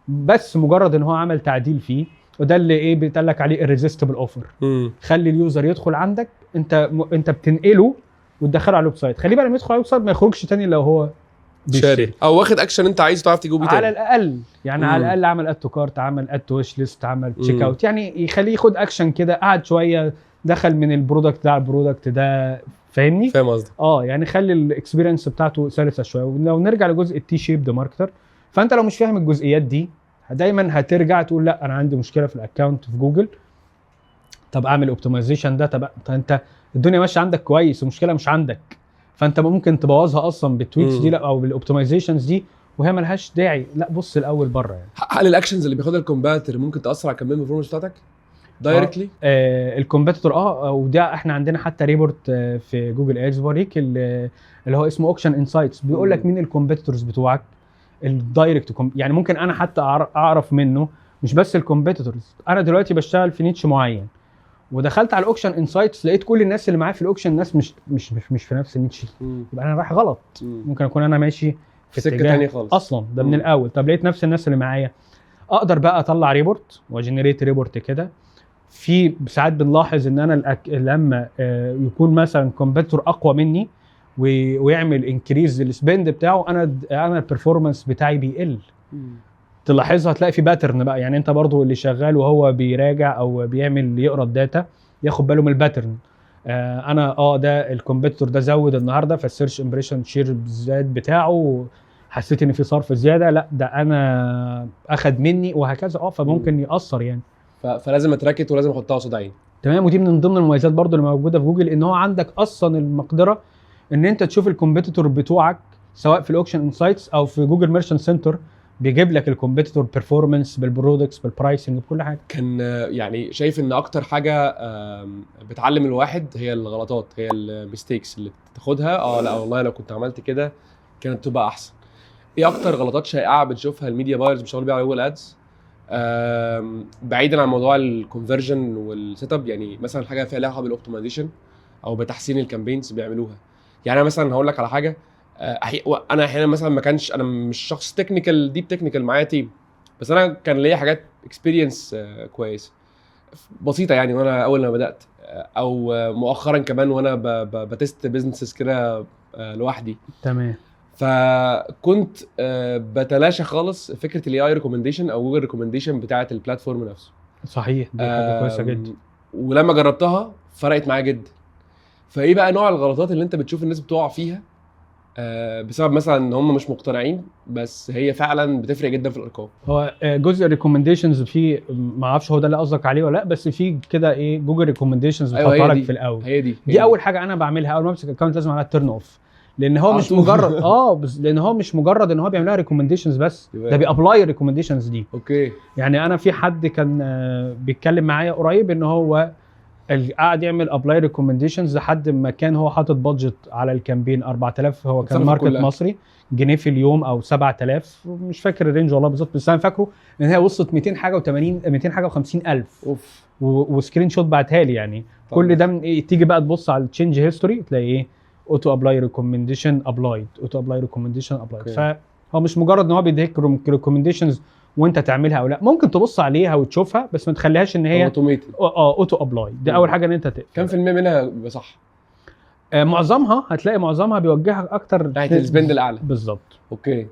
بس مجرد ان هو عمل تعديل فيه، وده اللي ايه بيتقال لك عليه irresistible اوفر. خلي اليوزر يدخل عندك، انت بتنقله وتدخله على الويب سايت. خليه بقى لما يدخل على الويب سايت ما يخرجش تاني لو هو شاري او واخد اكشن انت عايزه تعرف تجيبه تاني على الاقل. يعني على الاقل عمل اد تو كارت، عمل اد تو ويش ليست، عمل تشيك اوت، يعني يخليه ياخد اكشن كده، قعد شويه دخل من البرودكت ده على البرودكت ده، فاهمني؟ فاهم قصدك. يعني خلي الاكسبيرينس بتاعته سلسه شويه. ولو نرجع لجزء التي شيب ماركتر، فانت لو مش فاهم الجزئيات دي دايما هترجع تقول لا انا عندي مشكله في الاكونت في جوجل، طب اعمل اوبتمايزيشن ده. طب انت الدنيا ماشيه عندك كويس، المشكله مش عندك، فانت ممكن تبوظها اصلا بالتويتس دي او بالاوبتمايزيشنز دي، وهي ملهاش داعي. لا، بص الاول بره. يعني هل الاكشنز اللي بياخدها الكومباتر ممكن تاثر على الكامبين بيرفورمانس بتاعتك دايركتلي؟ الكومبيتيتور وده احنا عندنا حتى ريبورت في جوجل ادز بوريك اللي هو اسمه اوكشن انسايتس، بيقول لك مين الكومبيتيتورز بتوعك الدايركت. يعني ممكن انا حتى اعرف منه، مش بس الكومبيتيتورز. انا دلوقتي بشتغل في نيتش معين، ودخلت على الاوكشن انسايتس لقيت كل الناس اللي معايا في الاوكشن ناس مش في نفس النيتش، يبقى انا رايح غلط. ممكن اكون انا ماشي في سكه ثانيه خالص اصلا ده من الاول. طب لقيت نفس الناس اللي معايا، اقدر بقى اطلع ريبورت وجنريت ريبورت كده. في ساعات بنلاحظ ان انا لما يكون مثلا كومبيتيتور اقوى مني ويعمل انكريز السبند بتاعه، انا البرفورمانس بتاعي بيقل. تلاحظها، تلاقي في باترن بقى. يعني انت برضو اللي شغال وهو بيراجع او بيعمل يقرا الداتا ياخد باله من الباترن. انا ده الكومبيتيتور ده زود النهارده فالسيرش امبريشن شير زاد بتاعه، حسيت ان في صرف زياده، لا ده انا اخد مني وهكذا. فممكن ياثر يعني. فلازم اتراكت ولازم احطها قصاد عيني. تمام. ودي من ضمن المميزات برضو اللي موجوده في جوجل، ان هو عندك اصلا المقدره ان انت تشوف الكومبيتيتور بتوعك سواء في الاوكشن انسايتس او في جوجل ميرشنت سنتر، بيجيب لك الكومبيتيتور بيرفورمانس بالبرودكتس بالبرايسنج بكل حاجه. كان يعني شايف ان اكتر حاجه بتعلم الواحد هي الغلطات، هي الميستيكس اللي تاخدها. لا والله لو كنت عملت كده كانت تبقى احسن. ايه اكتر غلطات شائعه بتشوفها الميديا بايرز بيشتغلوا بيها على جوجل ادز بعيدا عن موضوع الكونفرجن والسيت اب؟ يعني مثلا حاجه فيها علاقه بالاوبتمايزيشن او بتحسين الكامبينز بيعملوها. يعني انا مثلا هقول لك على حاجه، انا احيانا مثلا ما كانش انا مش شخص تكنيكال ديب تكنيكال معايا تيم، بس انا كان ليا حاجات اكسبيرينس كويس بسيطه يعني. وانا اول ما بدات او مؤخرا كمان وانا بتست بزنسز كده لوحدي. تمام. فكنت بتلاشى خالص فكره الاي اي ريكومنديشن او جوجل ريكومنديشن بتاعه البلاتفورم نفسه. صحيح، دي حاجه كويسه جدا. ولما جربتها فرقت معايا جدا. فايه بقى نوع الغلطات اللي انت بتشوف الناس بتقع فيها بسبب مثلا ان هم مش مقتنعين، بس هي فعلا بتفرق جدا في الارقام؟ هو جزء الريكومنديشنز فيه، ما اعرفش هو ده اللي قصدك عليه ولا لا، بس في كده ايه جوجل ريكومنديشنز بتحطها لك في الاول. هي دي اول حاجه انا بعملها اول ما امسك اكونت، لازم اعملها تيرن اوف، لان هو مش طول. مجرد لان هو مش مجرد ان هو بيعمل لها ريكومنديشنز بس، ده بيابلاي الريكومنديشنز دي. اوكي. يعني انا في حد كان بيتكلم معايا قريب ان هو قاعد يعمل ابلاي ريكومنديشنز لحد ما كان هو حاطط بادجت على الكامبين 4000، هو كان ماركت مصري جنيه في اليوم او 7000، مش فاكر الرينج والله بالظبط، بس انا فاكره ان هي وصلت 200 حاجه و80 200 حاجه و50 الف. اوف. وسكرين شوت بعتها لي يعني. طبعا. كل ده من ايه؟ تيجي بقى تبص على التشينج هيستوري تلاقي ايه؟ اوتو ابلاي ريكومنديشن ابلايد، اوتو ابلاي ريكومنديشن ابلايد. فهو مش مجرد ان هو بيديك ريكومنديشنز وانت تعملها او لا، ممكن تبص عليها وتشوفها بس ما تخليهاش ان هي اوتوميتد. اوتو ابلاي. دي اول حاجه ان انت كم في المية منها بيبقى صح؟ معظمها هتلاقي معظمها بيوجهك اكتر ناحيه السبند الاعلى. بالظبط. اوكي.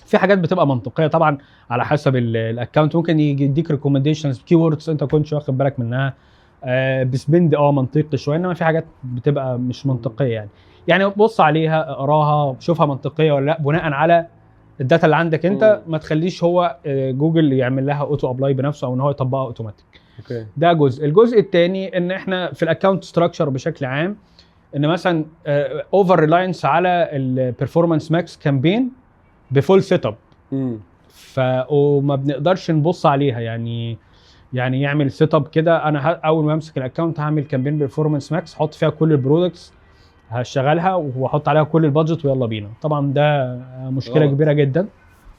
في حاجات بتبقى منطقيه طبعا على حسب الاكونت، ممكن يديك ريكومنديشنز كي ووردز انت كنتش واخد بالك منها بسبند منطقي شويه، انما في حاجات بتبقى مش منطقيه يعني بص عليها اقراها شوفها منطقيه ولا لا بناء على الداتا اللي عندك انت. ما تخليش هو جوجل يعمل لها اوتو ابلاي بنفسه او ان هو يطبقها اوتوماتيك. اوكي. ده الجزء الثاني ان احنا في الاكونت ستراكشر بشكل عام ان مثلا اوفر ريلاينس على البرفورمانس ماكس كامبين بفول سيت اب، وما بنقدرش نبص عليها يعني يعمل سيت اب كده. انا اول ما امسك الاكونت هعمل كامبين برفورمانس ماكس، احط فيها كل البرودكتس، هشغلها واحط عليها كل البادجت ويلا بينا. طبعا ده مشكله كبيره جدا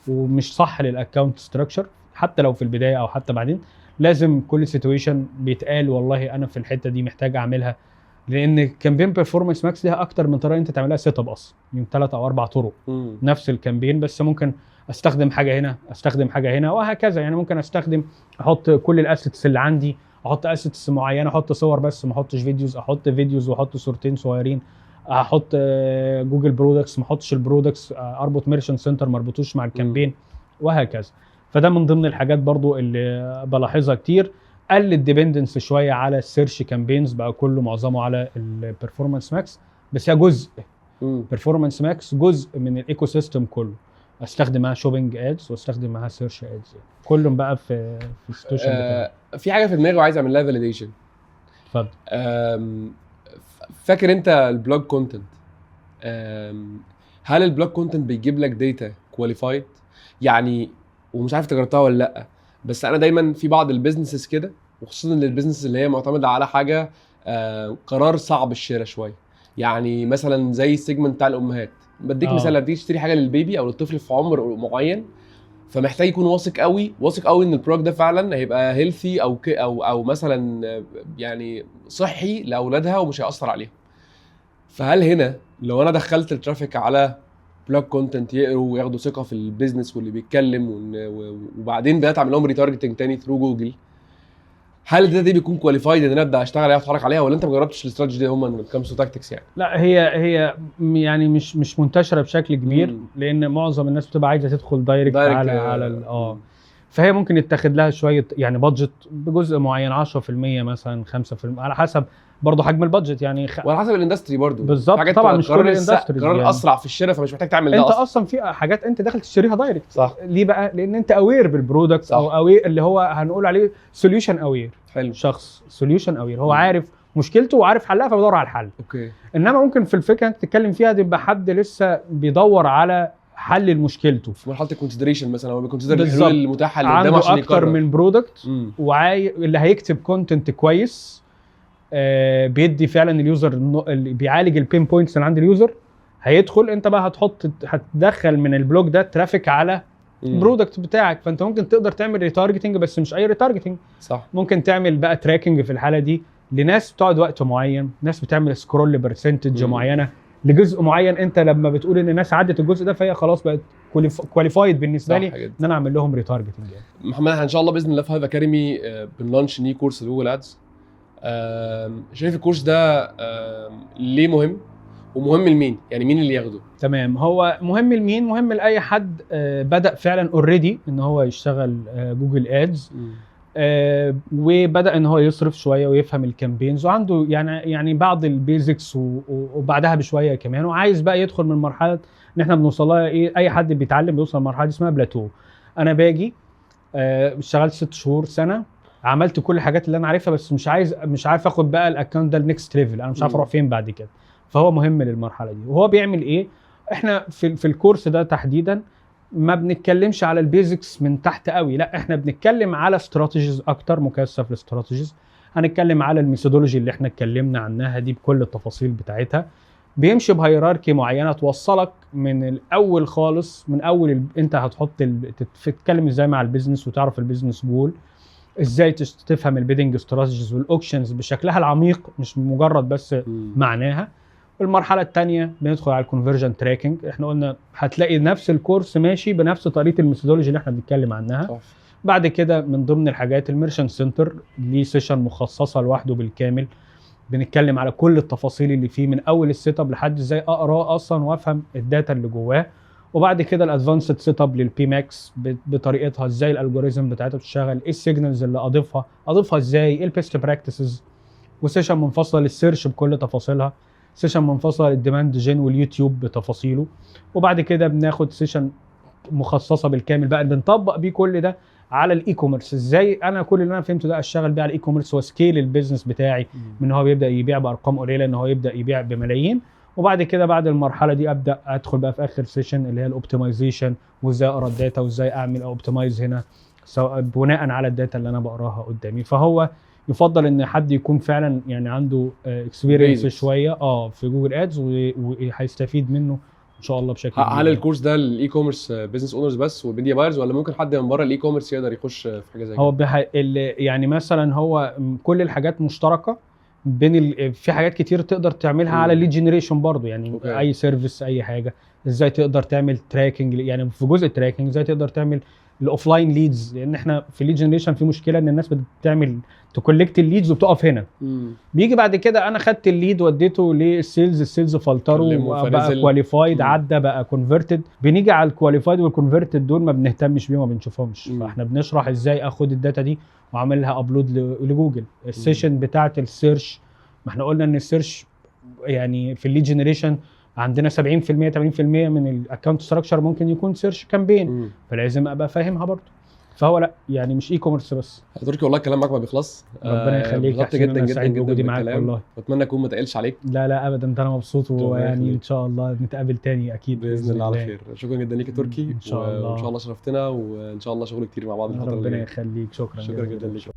ومش صح للاكونت ستراكشر، حتى لو في البدايه او حتى بعدين. لازم كل سيتويشن بيتقال والله انا في الحته دي محتاج اعملها، لان كامبين بيرفورمانس ماكس ليها اكتر من طريقه انت تعملها سيت اب اصلا، من 3 أو 4 طرق. نفس الكامبين بس ممكن استخدم حاجه هنا استخدم حاجه هنا وهكذا. يعني ممكن احط كل الاسيتس اللي عندي، احط اسيتس معينه، احط صور بس ما احطش فيديوز، احط فيديوز واحط صورتين صغيرين، احط جوجل برودكتس ما احطش البرودكتس، اربط ميرشنت سنتر ما اربطوش مع الكامبين وهكذا. فده من ضمن الحاجات برضو اللي بلاحظها كتير. قل الديبندنس شويه على السيرش كامبينز، بقى كله معظمه على البرفورمانس ماكس، بس هي جزء برفورمانس ماكس جزء من الايكو سيستم كله. استخدم معاها شوبينج ادز واستخدم معاها سيرش ادز، كلهم بقى في السيتويشن بتاعي. في حاجه في دماغي وعايز اعمل لها فاليديشن. اتفضل. فاكر انت البلوج كونتنت؟ هل البلوج كونتنت بيجيب لك داتا كواليفايد يعني؟ ومش عارف تجربتها ولا لا، بس انا دايما في بعض البيزنسز كده، وخصوصا البيزنسز اللي هي معتمده على حاجه قرار صعب الشراء شويه، يعني مثلا زي السيجمنت بتاع الامهات. بديك مثال، لما تيجي تشتري حاجه للبيبي او للطفل في عمر معين، فمحتاج يكون واثق قوي ان البرودكت ده فعلا هيبقى هيلثي او مثلا يعني صحي لاولادها ومش هيأثر عليهم. فهل هنا لو انا دخلت الترافيك على بلوج كونتنت يقروا وياخدوا ثقه في البيزنس واللي بيتكلم وبعدين بدات اعمل لهم ريتارجتنج تاني ثرو جوجل، هل الداتا دي بيكون كواليفايد ان انا ابدا اشتغل عليها واتحرك عليها، ولا انت ما جربتش الاستراتيجي دي هم كامسو تاكتكس يعني؟ لا، هي يعني مش منتشره بشكل كبير، لان معظم الناس بتبقى عايزه تدخل دايركت على فهي ممكن يتاخد لها شويه يعني بادجت بجزء معين 10% مثلا 5% على حسب برضه حجم البادجت يعني وعلى حسب الاندستري برضه. بالظبط طبعا مش كل الاندستري قرار يعني اسرع في الشراء، فمش محتاج تعمل ده. انت اصلا في حاجات انت داخل تشتريها دايركت. صح. ليه بقى؟ لان انت اوير بالبرودكت او اوير اللي هو هنقول عليه سوليوشن اوير. حلو. شخص سوليوشن اوير هو عارف مشكلته وعارف حلها فبيدور على الحل. اوكي. انما ممكن في الفكره انت تتكلم فيها دي يبقى حد لسه بيدور على حل لمشكلته في مرحله الكونسيدريشن مثلا، هو بيكونسيدر الحلول المتاحه اللي قدامه عشان يقرر. اكتر من برودكت اللي هيكتب كونتنت كويس بيدي فعلا اليوزر اللي بيعالج البين بوينتس اللي عند اليوزر، هيدخل انت بقى هتدخل من البلوج ده ترافيك على البرودكت بتاعك. فانت ممكن تقدر تعمل ريتارجتنج، بس مش اي ريتارجتنج. صح. ممكن تعمل بقى تراكنج في الحاله دي لناس بتقعد وقت معين، ناس بتعمل سكرول برسنتج معينه، لجزء معين، انت لما بتقول ان الناس عدت الجزء ده فهي خلاص بقت كواليفايد بالنسبه لي جدا. ان انا اعمل لهم ريتارجتنج. محمد احنا ان شاء الله باذن الله في هايف اكاديمي بنلانش ني كورس جوجل ادز. شايف الكورس ده ليه مهم ومهم لمين؟ يعني مين اللي ياخده؟ تمام، هو مهم لمين؟ مهم لاي حد بدا فعلا اوريدي ان هو يشتغل جوجل ادز، وبدا ان هو يصرف شويه ويفهم الكامبينز وعنده يعني بعض البيزكس وبعدها بشويه كمان، وعايز بقى يدخل من مرحله ان احنا بنوصلها ايه، اي حد بيتعلم بيوصل لمرحله اسمها بلاتو. انا باجي اشتغلت 6 شهور سنه، عملت كل الحاجات اللي انا عارفها، بس مش عارف اخد بقى الاكونت ده النكست ليفل، انا مش عارف اروح فين بعد كده. فهو مهم للمرحله دي. وهو بيعمل ايه؟ احنا في الكورس ده تحديدا ما بنتكلمش على البيزكس من تحت قوي، لا احنا بنتكلم على استراتيجيز اكتر، مكثف الاستراتيجيز. هنتكلم على الميثودولوجي اللي احنا اتكلمنا عنها دي بكل التفاصيل بتاعتها. بيمشي بهيراركي معينه توصلك من الاول خالص، من اول انت هتحط تتكلم ازاي مع البيزنس وتعرف البيزنس جول، ازاي تفهم البيدنج استراتيجيز والاوكشنز بشكلها العميق، مش مجرد بس معناها. المرحله الثانيه بندخل على الكونفرجن تراكنج. احنا قلنا هتلاقي نفس الكورس ماشي بنفس طريقه الميثودولوجي اللي احنا بنتكلم عنها. صح. بعد كده من ضمن الحاجات الميرشنت سنتر، ليه سيشن مخصصه لوحده بالكامل، بنتكلم على كل التفاصيل اللي فيه من اول السيت اب لحد ازاي اقراه اصلا وافهم الداتا اللي جواه. وبعد كده الادفانسد سيت اب للبي ماكس بطريقتها، ازاي الالجوريزم بتاعتها بتشتغل، ايه السيجنالز اللي اضيفها ازاي، ايه البيست براكتسز. وسيشن منفصله للسيرش بكل تفاصيلها، سيشن منفصله للديماند جين واليوتيوب بتفاصيله. وبعد كده بناخد سيشن مخصصه بالكامل بقى بنطبق بيه كل ده على الاي كوميرس، ازاي انا كل اللي انا فهمته ده اشتغل بيه على الاي كوميرس وسكيل البيزنس بتاعي من هو بيبدا يبيع بارقام قليله ان هو يبدا يبيع بملايين. وبعد كده بعد المرحله دي ابدا ادخل بقى في اخر سيشن اللي هي الاوبتمايزيشن، وازاي اقرا الداتا وازاي اعمل اوبتمايز هنا سواء بناء على الداتا اللي انا بقراها قدامي. فهو يفضل ان حد يكون فعلا يعني عنده اكسبيرينس شويه في جوجل ادز وهيستفيد منه ان شاء الله بشكل كبير. هل الكورس ده الاي كوميرس بزنس اونرز بس والميديا بايرز، ولا ممكن حد من بره الاي كوميرس يقدر يخش في حاجه زي كده؟ هو يعني مثلا هو كل الحاجات مشتركه بين في حاجات كتير تقدر تعملها على الليد جنريشن برضو، يعني أوكي. اي سيرفيس اي حاجه، ازاي تقدر تعمل تراكنج، يعني في جزء التراكنج ازاي تقدر تعمل الاوفلاين ليدز، لان احنا في الليد جنريشن في مشكله ان الناس بتعمل تكولكت الليدز وبتقف هنا. بيجي بعد كده انا خدت الليد وديته للسيلز، السيلز فلتره بقى كواليفايد، عدى بقى كونفرتد. بنيجي على الكواليفايد والكونفرتد دول ما بنهتمش بيهم، ما بنشوفهمش. فاحنا بنشرح ازاي اخد الداتا دي واعملها ابلود لجوجل. السيشن بتاعه السيرش، ما احنا قلنا ان السيرش يعني في الليد جنريشن عندنا 70% 80% من الاكونت ستراكشر ممكن يكون سيرش كامبين، فلازم ابقى فاهمها برضه. فهو لا يعني مش اي كوميرس بس. تركي والله الكلام معاك ما بيخلص. ربنا يخليك، انبسطت جدا جدا جدا بوجودي معاك والله. واتمنى اكون ما تقلش عليك. لا ابدا، ده انا مبسوط، ويعني ان شاء الله نتقابل تاني اكيد باذن الله على خير. شكرا جدا ليك يا تركي، ان شاء الله، وان شاء الله شرفتنا، وان شاء الله شغل كتير مع بعض الفتره الجايه. ربنا يخليك، شكرا جدا ليك.